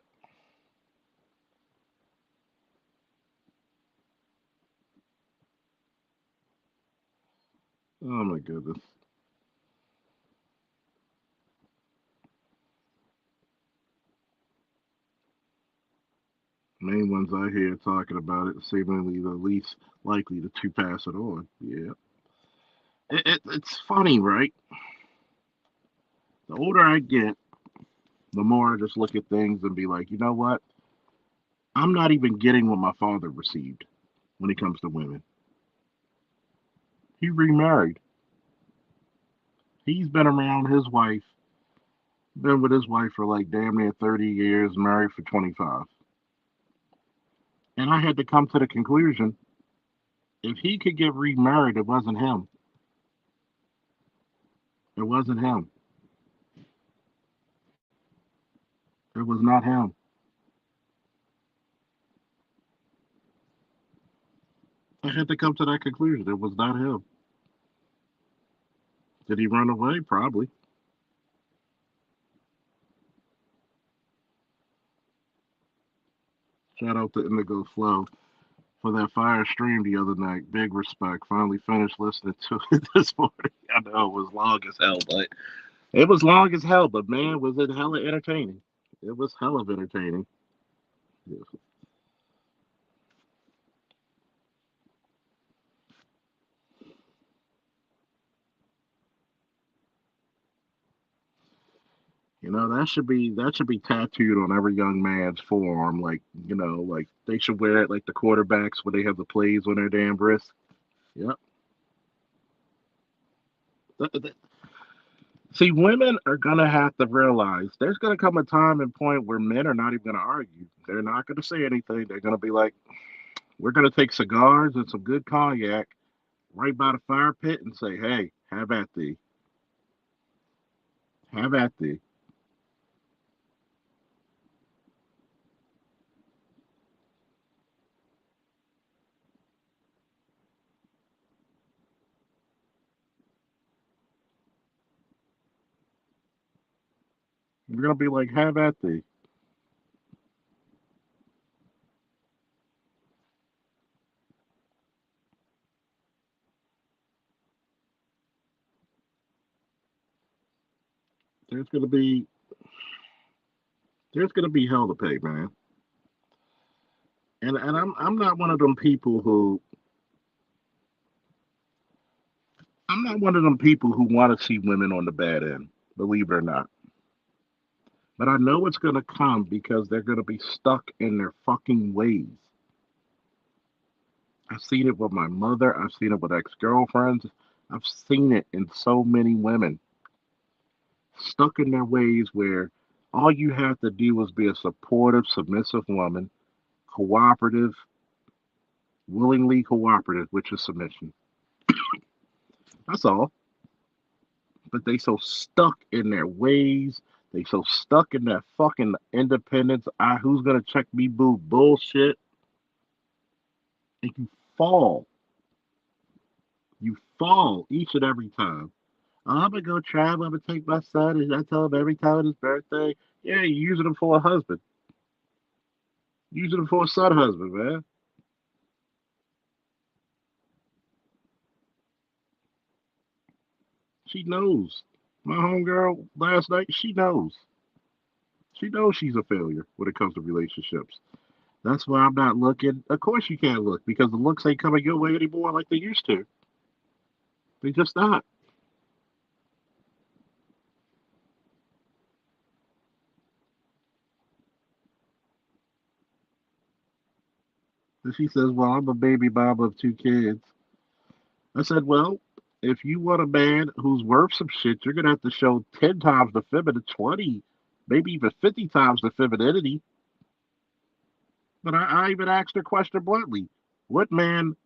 Oh my goodness! Main ones I hear talking about it seemingly the least likely to pass it on. Yeah, it's funny, right? The older I get, the more I just look at things and be like, you know what? I'm not even getting what my father received when it comes to women. He remarried. He's been around his wife, been with his wife for like damn near 30 years, married for 25. And I had to come to the conclusion if he could get remarried, it wasn't him. It wasn't him. It was not him. I had to come to that conclusion. It was not him. Did he run away? Probably. Shout out to Indigo Flow for that fire stream the other night. Big respect. Finally finished listening to it this morning. I know it was long as hell, but it was long as hell, but man, was it hella entertaining. It was hell of entertaining. You know, that should be tattooed on every young man's forearm. Like, like they should wear it like the quarterbacks where they have the plays on their damn wrist. Yep. See, women are gonna have to realize there's gonna come a time and point where men are not even gonna argue. They're not gonna say anything. They're gonna be like, we're gonna take cigars and some good cognac right by the fire pit and say, hey, have at thee. Have at thee. We're gonna be like, have at thee. There's gonna be there's gonna be hell to pay, man. And I'm not one of them people who I'm not one of them people who want to see women on the bad end, believe it or not. But I know it's gonna come because they're gonna be stuck in their fucking ways. I've seen it with my mother. I've seen it with ex-girlfriends. I've seen it in so many women stuck in their ways where all you have to do is be a supportive, submissive woman, cooperative, willingly cooperative, which is submission. That's all. But they so stuck in their ways. They so stuck in that fucking independence. Who's gonna check me, boo? Bullshit. And you fall. You fall each and every time. I'm gonna go travel. I'm gonna take my son, and I tell him every time it's his birthday. Yeah, you're using him for a husband. Using him for a son husband, man. She knows. My homegirl last night, she knows. She knows she's a failure when it comes to relationships. That's why I'm not looking. Of course, you can't look because the looks ain't coming your way anymore like they used to. They just not. And she says, "Well, I'm a baby mama of two kids." I said, "Well, if you want a man who's worth some shit, you're gonna have to show 10 times the feminine, 20, maybe even 50 times the femininity." But I even asked her question bluntly: "What man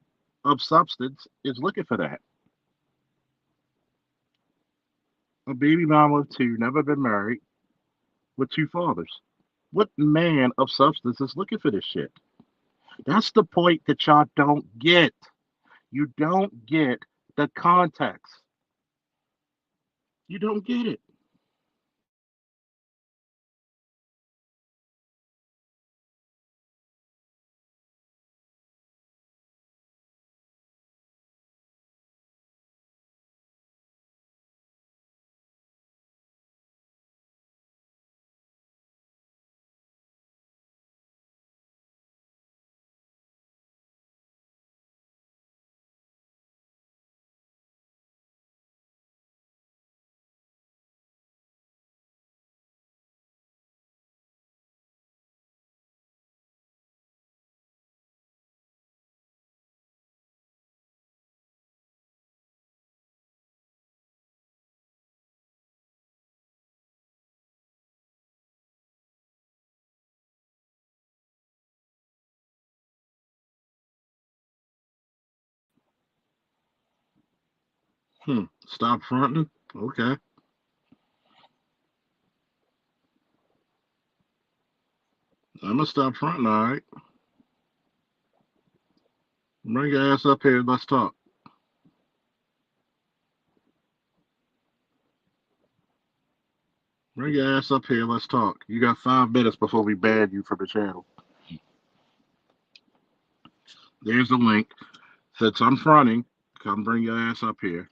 of substance is looking for that? A baby mama of two, never been married, with two fathers. What man of substance is looking for this shit?" That's the point that y'all don't get. You don't get the context. You don't get it. Stop fronting. Okay. I'm gonna stop fronting. All right. Bring your ass up here. Let's talk. Bring your ass up here. Let's talk. You got 5 minutes before we ban you from the channel. There's the link. Since I'm fronting, come bring your ass up here.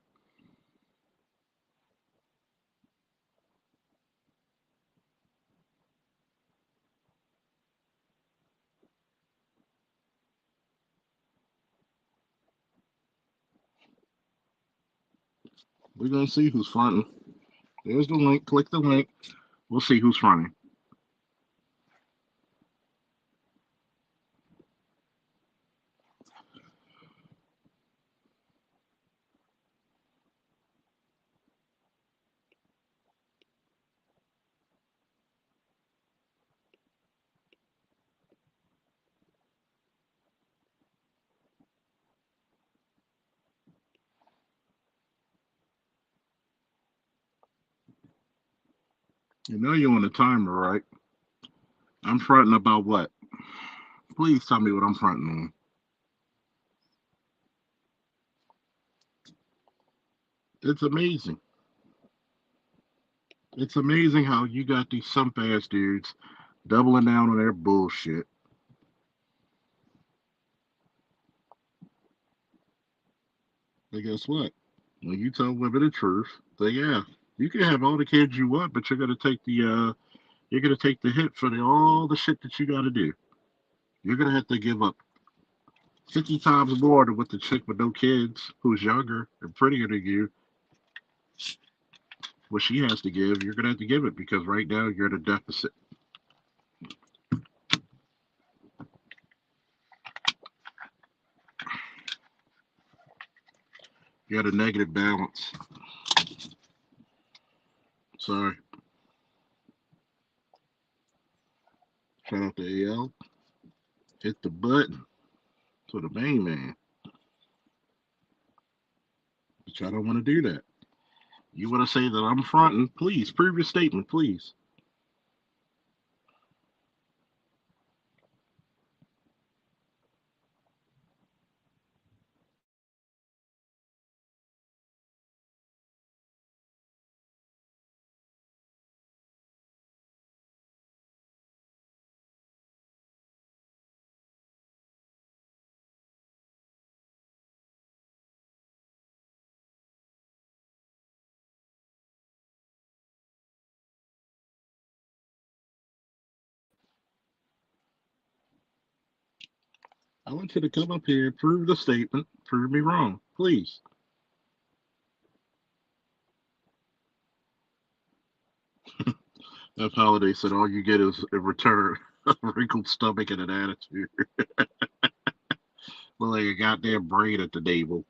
We're gonna see who's fronting. There's the link. Click the link. We'll see who's fronting. You know you're on the timer, right? I'm fronting about what? Please tell me what I'm fronting on. It's amazing. It's amazing how you got these sump ass dudes doubling down on their bullshit. And guess what? When you tell women the truth, they yeah, you can have all the kids you want, but you're gonna take the hit for all the shit that you gotta do. You're gonna have to give up 50 times more than what the chick with no kids, who's younger and prettier than you, what she has to give. You're gonna have to give it because right now you're at a deficit. You're at a negative balance. Sorry. Shout out to AL. Hit the button to the main man. But y'all don't want to do that. You want to say that I'm fronting? Please, prove your statement, please. I want you to come up here, prove the statement, prove me wrong, please. F. Holiday said, "All you get is a return, a wrinkled stomach and an attitude, look like a goddamn brain at the navel."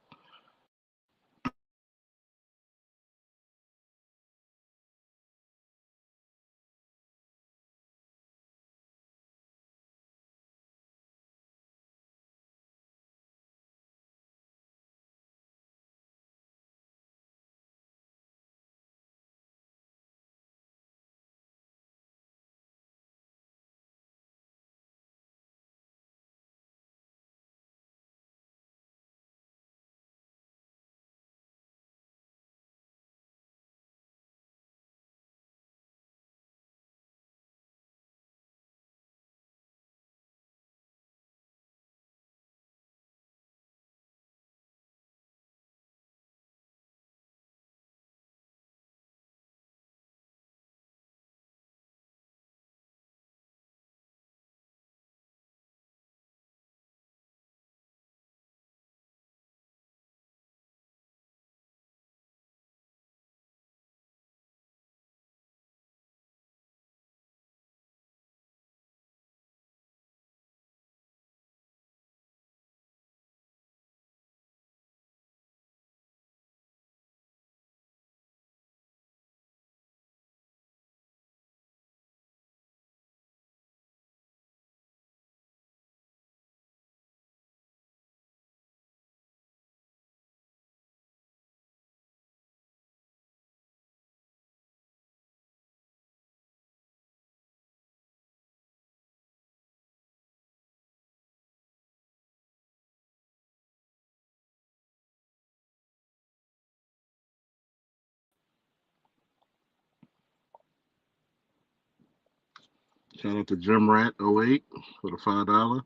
Shout out to Jim Rat 08 for the $5.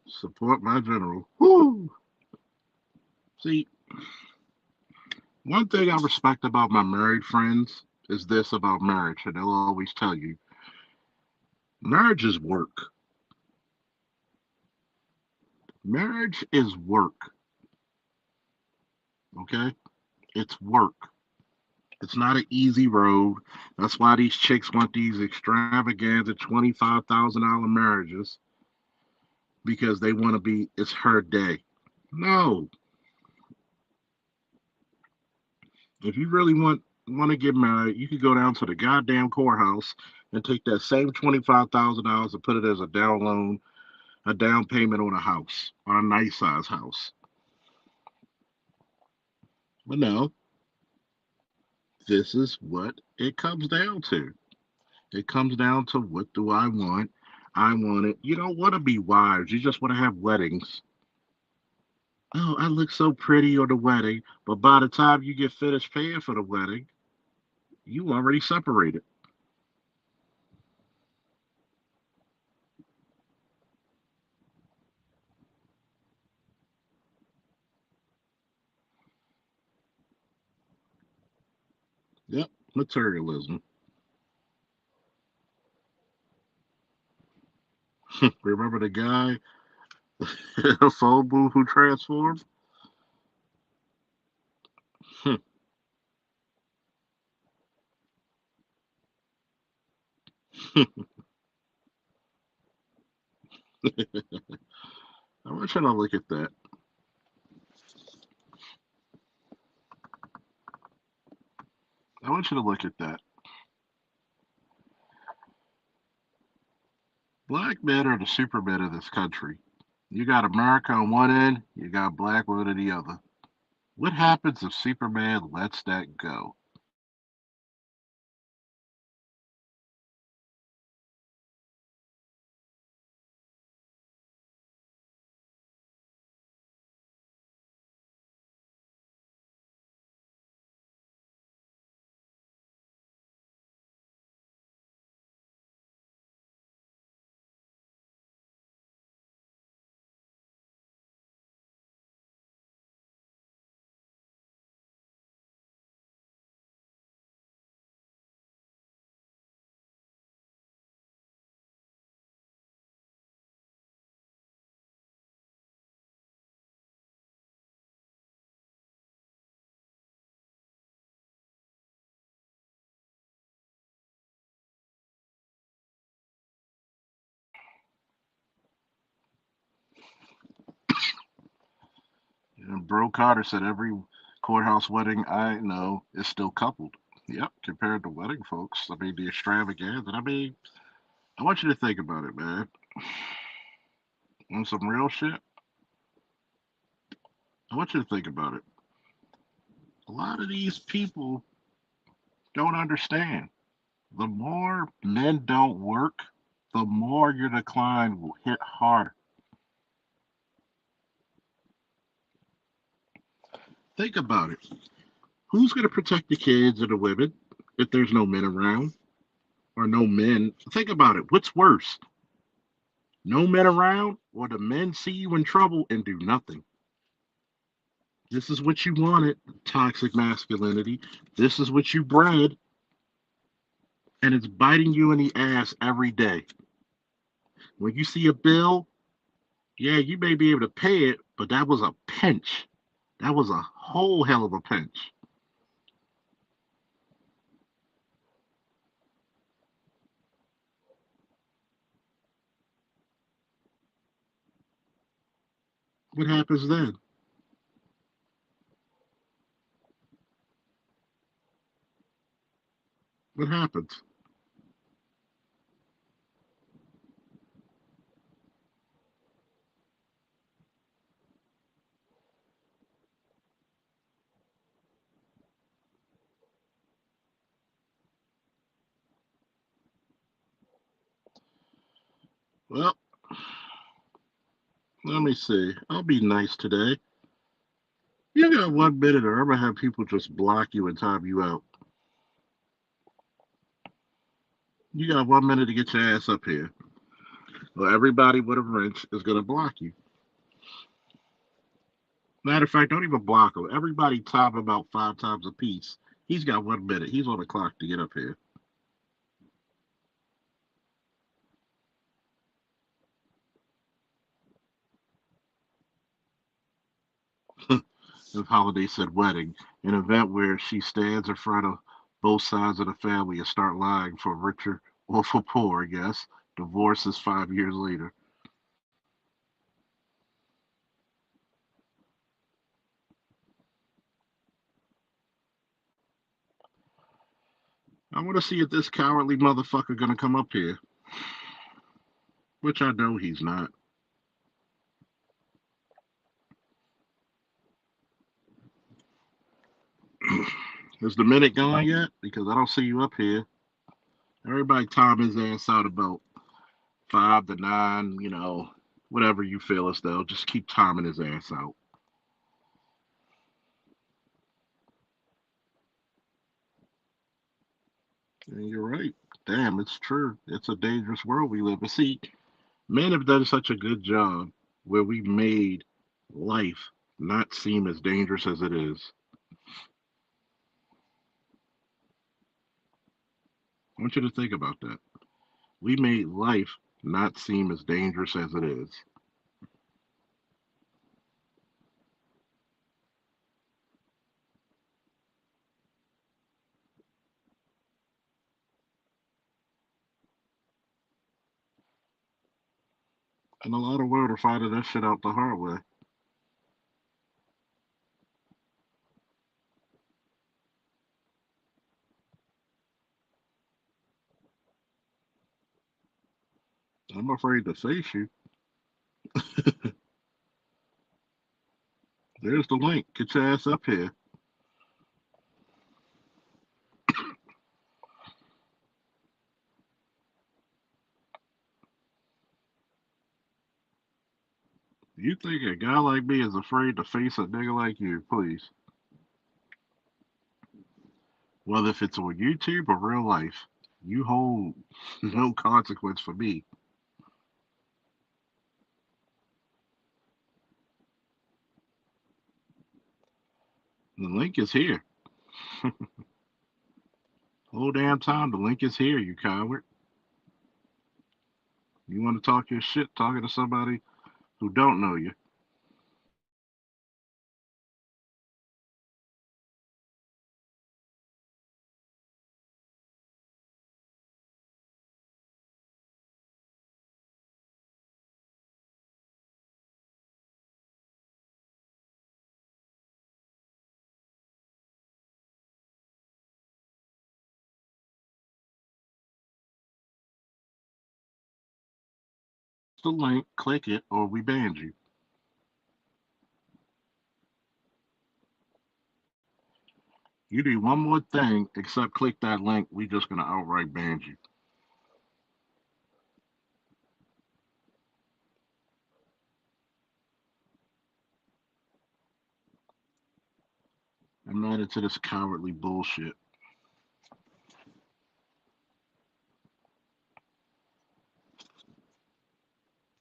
Support my general. Woo! See, one thing I respect about my married friends is this about marriage, and they'll always tell you marriage is work. Marriage is work, okay? It's work. It's not an easy road. That's why these chicks want these extravagant $25,000 marriages because they want to be, it's her day. No. If you really want to get married, you could go down to the goddamn courthouse and take that same $25,000 and put it as a down loan, a down payment on a house, on a nice size house. But no, this is what it comes down to. It comes down to what do I want? I want it. You don't want to be wives. You just want to have weddings. Oh, I look so pretty on the wedding, but by the time you get finished paying for the wedding, you already separated. Yep, materialism. Remember the guy, a phone booth who transformed? I want you to look at that. I want you to look at that. Black men are the supermen of this country. You got America on one end, you got black women on the other. What happens if Superman lets that go? And Bro Carter said every courthouse wedding I know is still coupled. Yep, compared to wedding folks. I mean, the extravaganza. I mean, I want you to think about it, man. On some real shit, I want you to think about it. A lot of these people don't understand. The more men don't work, the more your decline will hit harder. Think about it. Who's going to protect the kids and the women if there's no men around or no men? Think about it. What's worse? No men around or the men see you in trouble and do nothing. This is what you wanted, toxic masculinity. This is what you bred, and it's biting you in the ass every day. When you see a bill, yeah, you may be able to pay it, but that was a pinch. That was a whole hell of a pinch. What happens then? What happens? Well, let me see. I'll be nice today. You got 1 minute, or I'm gonna have people just block you and time you out. You got 1 minute to get your ass up here. Well, everybody with a wrench is gonna block you. Matter of fact, don't even block him. Everybody time about 5 times a piece. He's got 1 minute. He's on the clock to get up here. As Holiday said, wedding, an event where she stands in front of both sides of the family and start lying for richer or for poor, I guess. Divorce is 5 years later. I want to see if this cowardly motherfucker gonna come up here, which I know he's not. Is the minute gone yet? Because I don't see you up here. Everybody time his ass out about 5 to 9, whatever you feel as though. Just keep timing his ass out. And you're right. Damn, it's true. It's a dangerous world we live in. See, men have done such a good job where we made life not seem as dangerous as it is. I want you to think about that. We made life not seem as dangerous as it is. And a lot of women are finding that shit out the hard way. I'm afraid to face you. There's the link. Get your ass up here. You think a guy like me is afraid to face a nigga like you, please. Whether if it's on YouTube or real life, you hold no consequence for me. The link is here. Whole damn time the link is here, you coward. You want to talk your shit talking to somebody who don't know you. the link, click it, or we banned you. You do one more thing except click that link, we just gonna outright ban you. I'm not into this cowardly bullshit.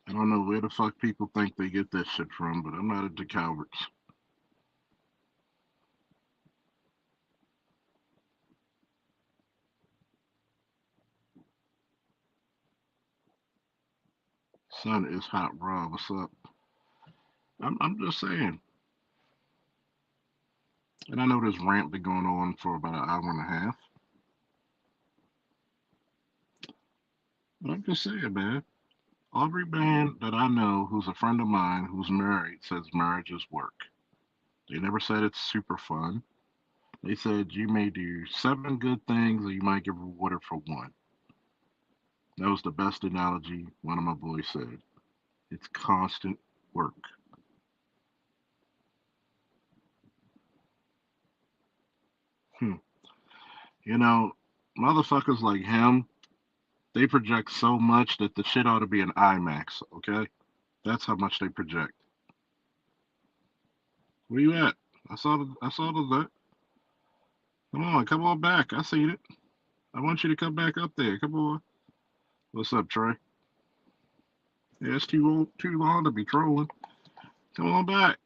I don't know where the fuck people think they get that shit from, but I'm not into cowards. Sun is hot, raw. What's up? I'm just saying. And I know this rant been going on for about an hour and a half. But I'm just saying, man. Every man that I know who's a friend of mine who's married says marriage is work. They never said it's super fun. They said you may do seven good things or you might get rewarded for one. That was the best analogy one of my boys said. It's constant work. Hmm. You know, motherfuckers like him, they project so much that the shit ought to be an IMAX, okay? That's how much they project. Where you at? I saw the come on back. I seen it. I want you to come back up there. Come on. What's up, Trey? Yeah, it's too long to be trolling. Come on back.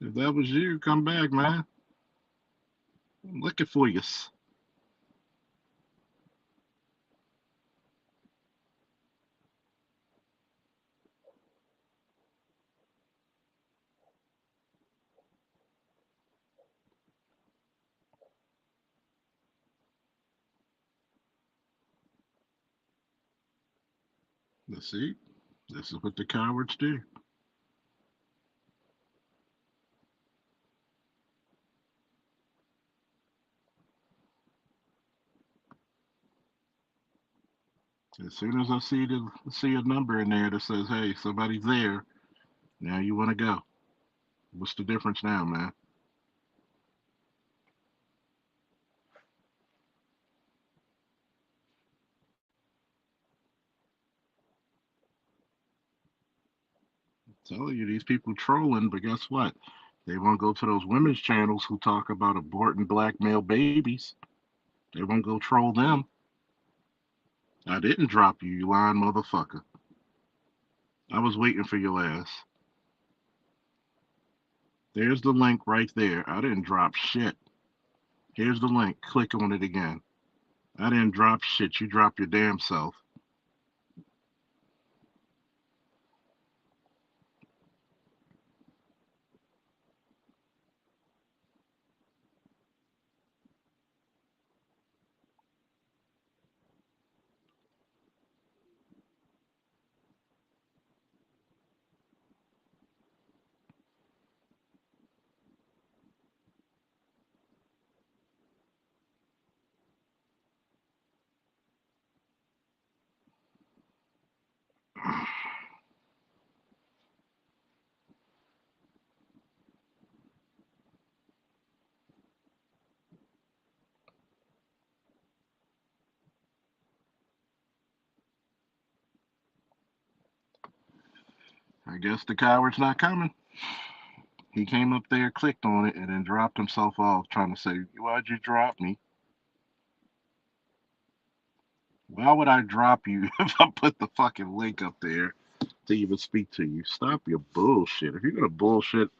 If that was you, come back, man. I'm looking for you. Let's see. This is what the cowards do. As soon as I see a number in there that says, "Hey, somebody's there," now you want to go. What's the difference now, man? I'm telling you, these people trolling, but guess what? They won't go to those women's channels who talk about aborting black male babies. They won't go troll them. I didn't drop you, you lying motherfucker. I was waiting for your ass. There's the link right there. I didn't drop shit. Here's the link. Click on it again. I didn't drop shit. You dropped your damn self. I guess the coward's not coming. He came up there, clicked on it, and then dropped himself off, trying to say, "Why'd you drop me? Why would I drop you if I put the fucking link up there to even speak to you? Stop your bullshit. If you're gonna bullshit,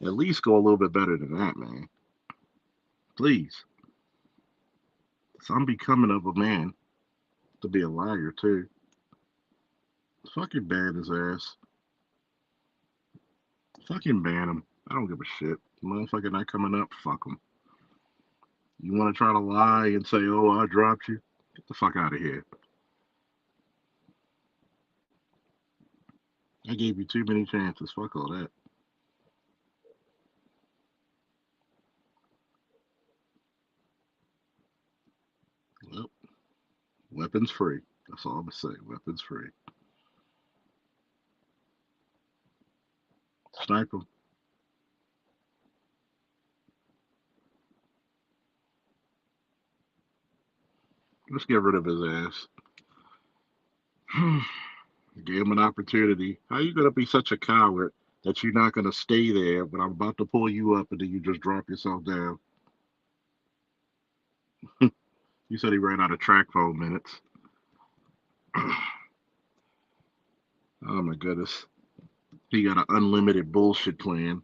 at least go a little bit better than that, man. Please. I'm becoming of a man to be a liar, too. Fucking ban his ass. Fucking ban him. I don't give a shit. Motherfucker not coming up, fuck him. You want to try to lie and say, "Oh, I dropped you"? Get the fuck out of here. I gave you too many chances. Fuck all that. Well, Weapons free. That's all I'm gonna say. Weapons free. Sniper. Let's get rid of his ass. Gave him an opportunity. How you gonna be such a coward that you're not gonna stay there when I'm about to pull you up and then you just drop yourself down? You said he ran out of track phone minutes. Oh my goodness. He got an unlimited bullshit plan.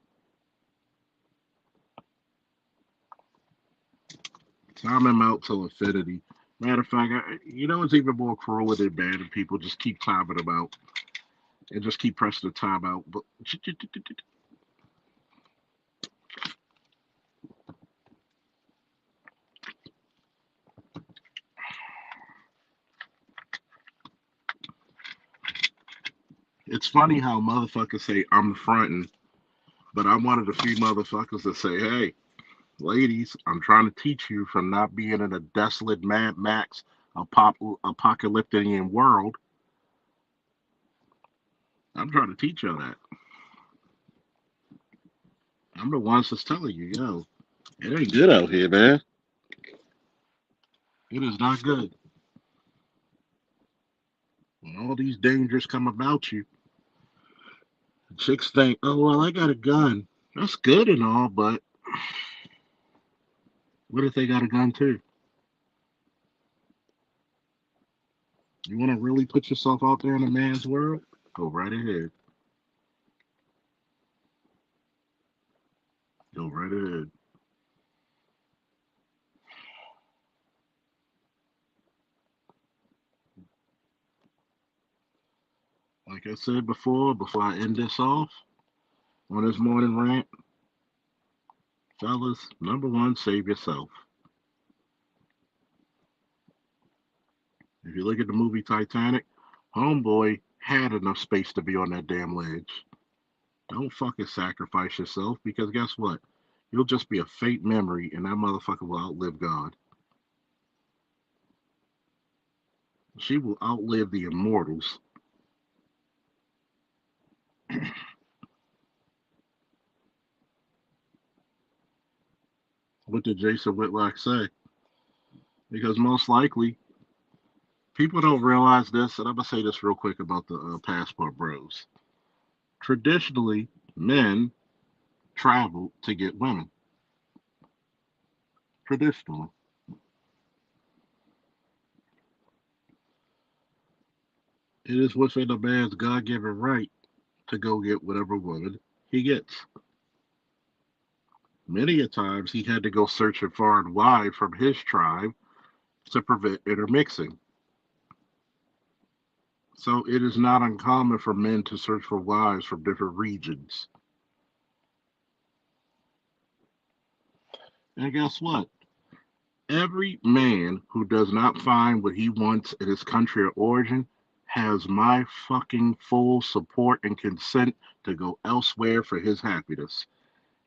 Time him out till infinity. Matter of fact, you know it's even more cruel than bad if people just keep timing him out and just keep pressing the time out. But it's funny how motherfuckers say I'm fronting, but I'm one of the few motherfuckers that say, hey, ladies, I'm trying to teach you from not being in a desolate Mad Max apocalyptic world. I'm trying to teach you that. I'm the ones that's telling you, yo, it ain't good out here, man. It is not good. When all these dangers come about you, chicks think, oh, well, I got a gun. That's good and all, but what if they got a gun too? You want to really put yourself out there in a man's world? Go right ahead. Go right ahead. Like I said before I end this off on this morning rant, fellas, number one, save yourself. If you look at the movie Titanic, Homeboy had enough space to be on that damn ledge. Don't fucking sacrifice yourself because guess what? You'll just be a fake memory and that motherfucker will outlive God. She will outlive the immortals. What did Jason Whitlock say? Because most likely, people don't realize this, and I'm going to say this real quick about the passport bros. Traditionally, men travel to get women. Traditionally. It is within a man's God given right to go get whatever woman he gets. Many a times he had to go searching far and wide from his tribe to prevent intermixing. So it is not uncommon for men to search for wives from different regions. And guess what? Every man who does not find what he wants in his country of origin has my fucking full support and consent to go elsewhere for his happiness.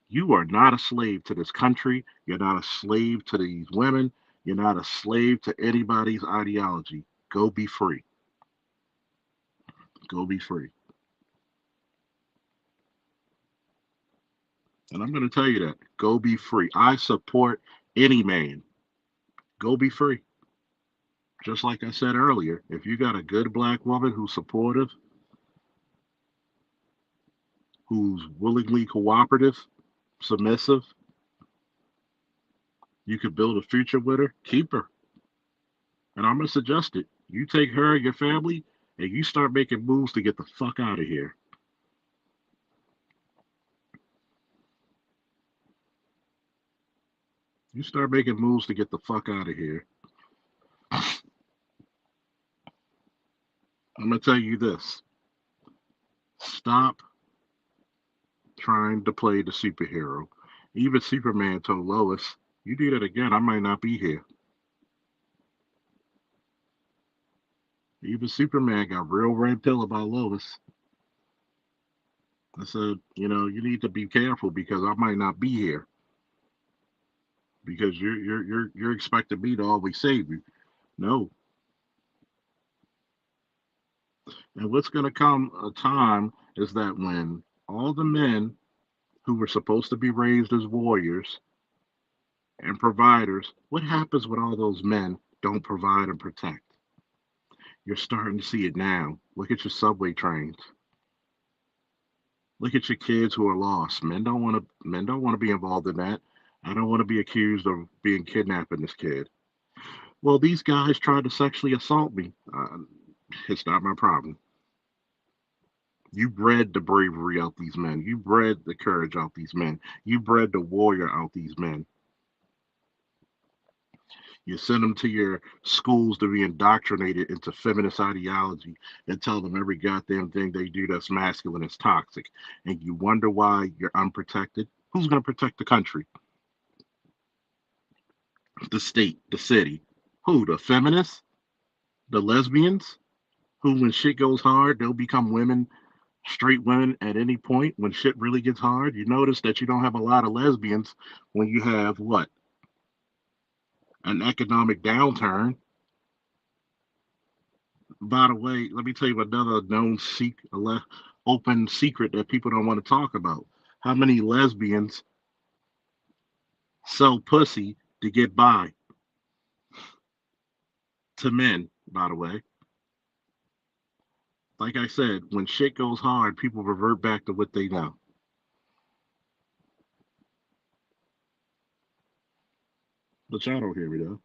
You are not a slave to this country. You're not a slave to these women. You're not a slave to anybody's ideology. Go be free. Go be free. And I'm going to tell you that. Go be free. I support any man. Go be free. Just like I said earlier, if you got a good black woman who's supportive, who's willingly cooperative, submissive, you could build a future with her, keep her. And I'm going to suggest it. You take her and your family and you start making moves to get the fuck out of here. You start making moves to get the fuck out of here. I'm going to tell you this. Stop trying to play the superhero. Even Superman told Lois, you do that again, I might not be here. Even Superman got real red pill about Lois. I said, you need to be careful because I might not be here because you're expecting me to always save you. No, And what's going to come a time is that when all the men who were supposed to be raised as warriors and providers, what happens when all those men don't provide and protect? You're starting to see it now. Look at your subway trains. Look at your kids who are lost. Men don't want to be involved in that. I don't want to be accused of being kidnapping this kid. Well, these guys tried to sexually assault me. It's not my problem. You bred the bravery out these men. You bred the courage out these men. You bred the warrior out these men. You send them to your schools to be indoctrinated into feminist ideology and tell them every goddamn thing they do that's masculine is toxic. And you wonder why you're unprotected. Who's going to protect the country? The state, the city. Who? The feminists? The lesbians? Who, when shit goes hard, they'll become women, straight women at any point when shit really gets hard. You notice that you don't have a lot of lesbians when you have what? An economic downturn. By the way, let me tell you another open secret that people don't want to talk about. How many lesbians sell pussy to get by to men, by the way? Like I said, when shit goes hard, people revert back to what they know. But y'all don't hear me though.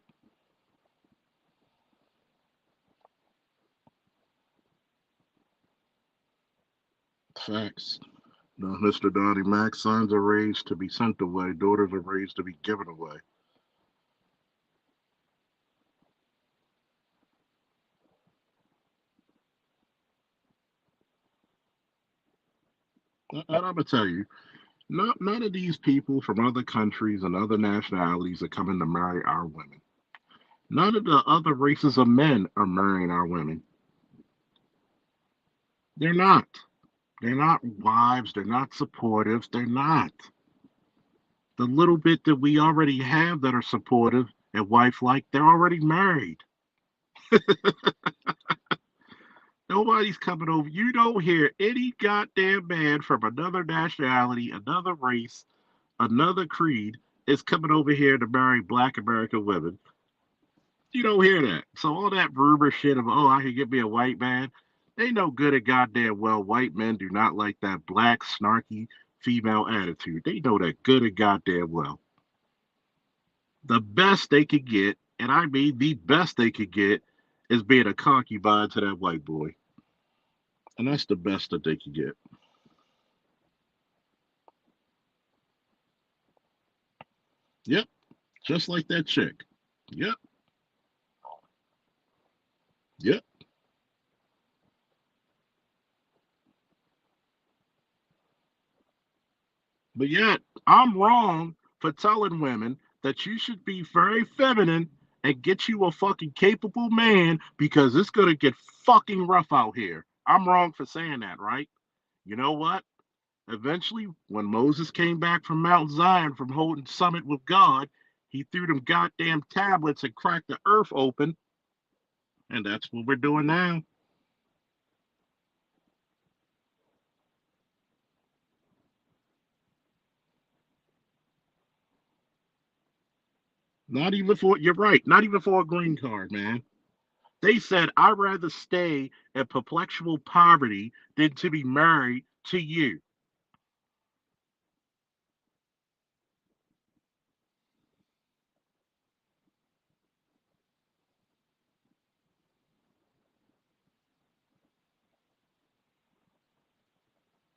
Facts. No, Mr. Donnie Mac, sons are raised to be sent away, daughters are raised to be given away. And I'm gonna tell you, none of these people from other countries and other nationalities are coming to marry our women. None of the other races of men are marrying our women. They're not. They're not wives. They're not supportive. They're not. The little bit that we already have that are supportive and wife like, they're already married. Nobody's coming over. You don't hear any goddamn man from another nationality, another race, another creed is coming over here to marry black American women. You don't hear that. So all that rumor shit of oh I could get me a white man, they know good and goddamn well white men do not like that black snarky female attitude. They know that good and goddamn well. The best they could get, and I mean the best they could get, is being a concubine to that white boy. And that's the best that they could get. Yep, just like that chick. Yep, yep. But yet, I'm wrong for telling women that you should be very feminine and get you a fucking capable man because it's going to get fucking rough out here. I'm wrong for saying that, right? You know what? Eventually, when Moses came back from Mount Zion from holding summit with God, he threw them goddamn tablets and cracked the earth open. And that's what we're doing now. Not even for, you're right, not even for a green card, man. They said, I'd rather stay in perpetual poverty than to be married to you.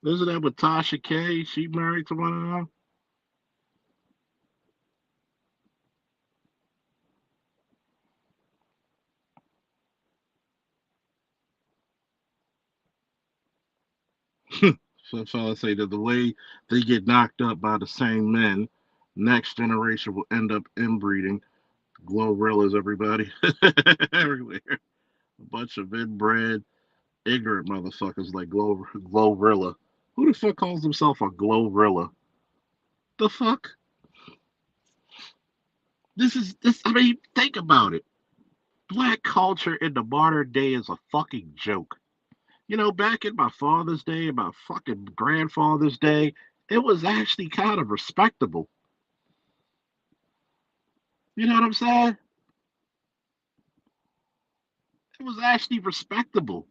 Isn't that with Tasha K? She married to one of them? So I say that the way they get knocked up by the same men, next generation will end up inbreeding glorrillas, everybody. Everywhere. A bunch of inbred, ignorant motherfuckers like Glorilla. Who the fuck calls himself a Glorilla? The fuck? I mean, think about it. Black culture in the modern day is a fucking joke. Back in my father's day, my fucking grandfather's day, it was actually kind of respectable. You know what I'm saying? It was actually respectable.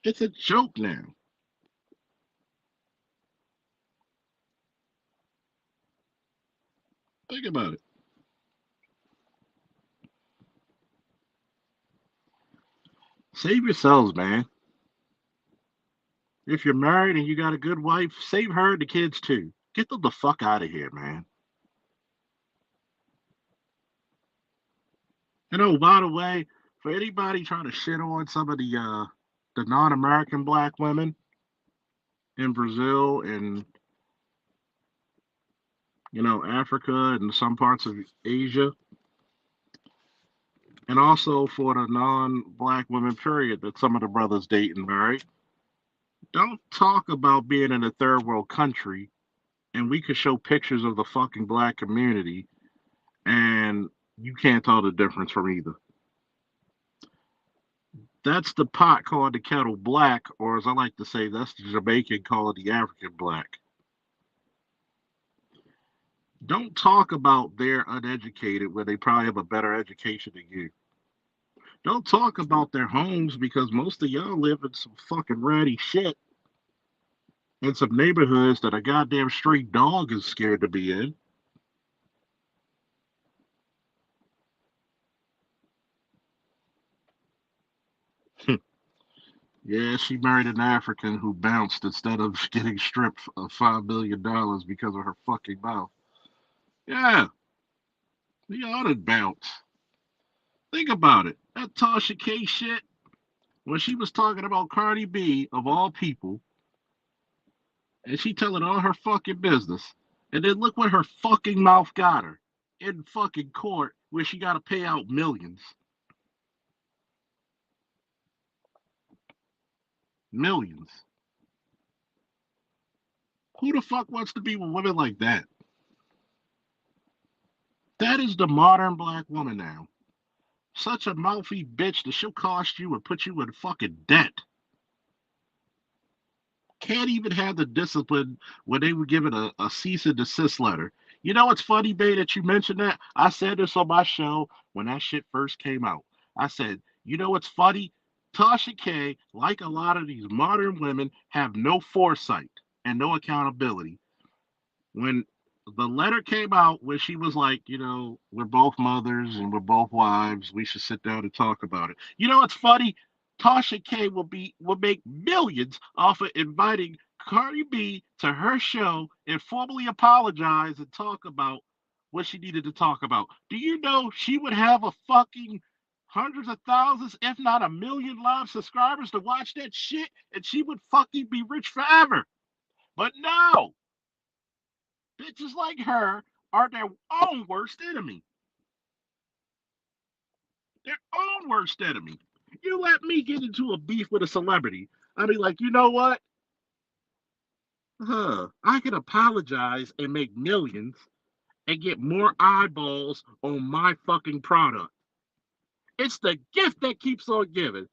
It's a joke now. Think about it. Save yourselves, man. If you're married and you got a good wife, save her and the kids too. Get them the fuck out of here, man. By the way, for anybody trying to shit on some of the non-American black women in Brazil and Africa and some parts of Asia, and also for the non-black women, period, that some of the brothers date and marry. Don't talk about being in a third world country, and we could show pictures of the fucking black community, and you can't tell the difference from either. That's the pot calling the kettle black, or as I like to say, that's the Jamaican calling the African black. Don't talk about they're uneducated when they probably have a better education than you. Don't talk about their homes because most of y'all live in some fucking ratty shit in some neighborhoods that a goddamn stray dog is scared to be in. Yeah, she married an African who bounced instead of getting stripped of $5 million because of her fucking mouth. Yeah, he ought to bounce. Think about it. That Tasha K shit, when she was talking about Cardi B, of all people, and she telling all her fucking business, and then look what her fucking mouth got her in fucking court where she got to pay out millions. Millions. Who the fuck wants to be with women like that? That is the modern black woman now. Such a mouthy bitch that she'll cost you and put you in fucking debt. Can't even have the discipline when they were given a cease and desist letter. You know what's funny, Bay, that you mentioned that? I said this on my show when that shit first came out. I said, you know what's funny? Tasha K, like a lot of these modern women, have no foresight and no accountability. When the letter came out where she was like, we're both mothers and we're both wives, we should sit down and talk about it. You know what's funny? Tasha K will make millions off of inviting Cardi B to her show and formally apologize and talk about what she needed to talk about. Do you know she would have a fucking hundreds of thousands, if not a million live subscribers to watch that shit, and she would fucking be rich forever. But no, bitches like her are their own worst enemy. Their own worst enemy. You let me get into a beef with a celebrity. I'd be like, you know what? I can apologize and make millions and get more eyeballs on my fucking product. It's the gift that keeps on giving.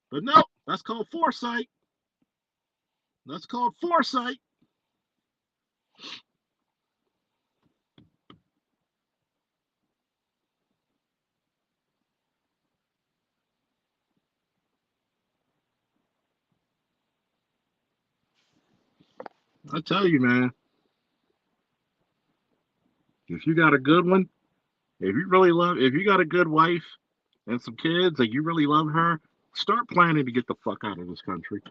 But no, that's called foresight. That's called foresight. I tell you, man, if you got a good one, if you got a good wife and some kids and you really love her, start planning to get the fuck out of this country.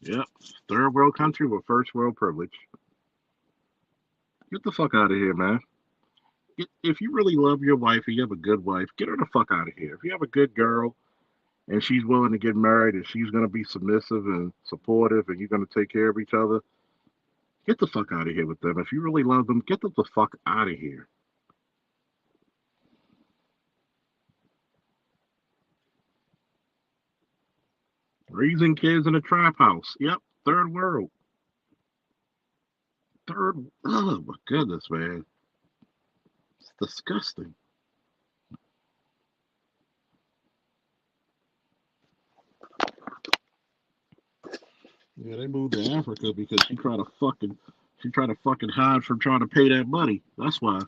Yep. Third world country with first world privilege. Get the fuck out of here, man. If you really love your wife and you have a good wife, get her the fuck out of here. If you have a good girl and she's willing to get married and she's going to be submissive and supportive and you're going to take care of each other, get the fuck out of here with them. If you really love them, get them the fuck out of here. Raising kids in a trap house. Yep, third world. Third. Oh my goodness, man, it's disgusting. Yeah, they moved to Africa because she tried to fucking hide from trying to pay that money. That's why.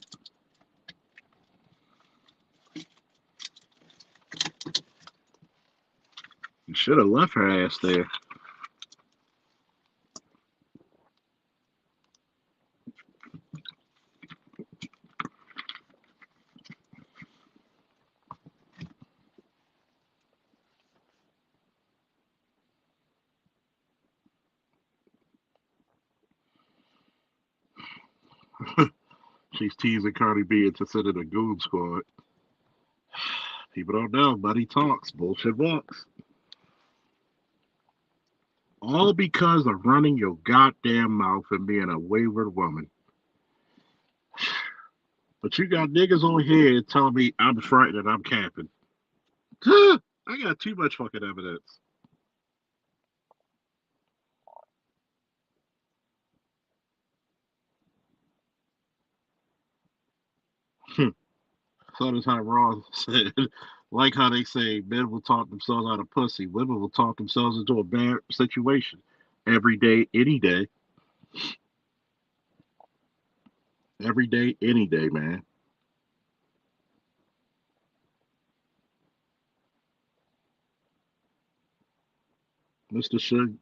You should have left her ass there. She's teasing Cardi B into sending a goon squad. People don't know. Money talks. Bullshit walks. All because of running your goddamn mouth and being a wayward woman. But you got niggas on here telling me I'm frightened and I'm capping. I got too much fucking evidence. So does how Raw said. Like how they say men will talk themselves out of pussy, women will talk themselves into a bad situation every day, any day, every day, any day, man. Mr. Shug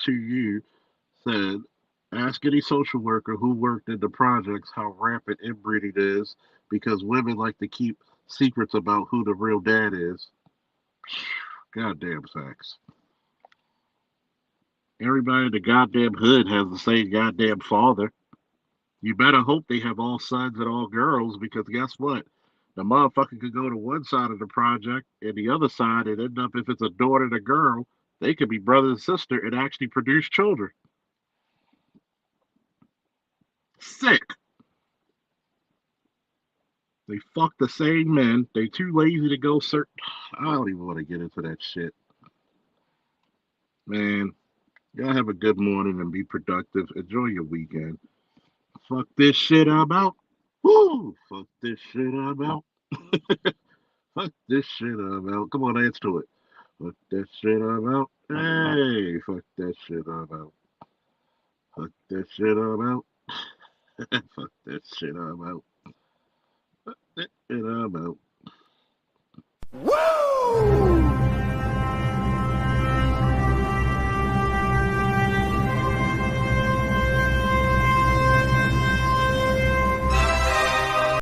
to you said, ask any social worker who worked in the projects how rampant inbreeding is because women like to keep secrets about who the real dad is. Goddamn facts. Everybody in the goddamn hood has the same goddamn father. You better hope they have all sons and all girls because guess what? The motherfucker could go to one side of the project and the other side and end up, if it's a daughter and a girl, they could be brother and sister and actually produce children. Sick. They fuck the same men. They too lazy to go certain. I don't even want to get into that shit. Man, y'all have a good morning and be productive. Enjoy your weekend. Fuck this shit I'm out. Woo! Fuck this shit I'm out. Fuck this shit I'm out. Come on, dance to it. Fuck that shit I'm out. Hey, fuck that shit I'm out. Fuck that shit I'm out. Fuck that shit I'm out. Fuck that shit I'm out. Woo!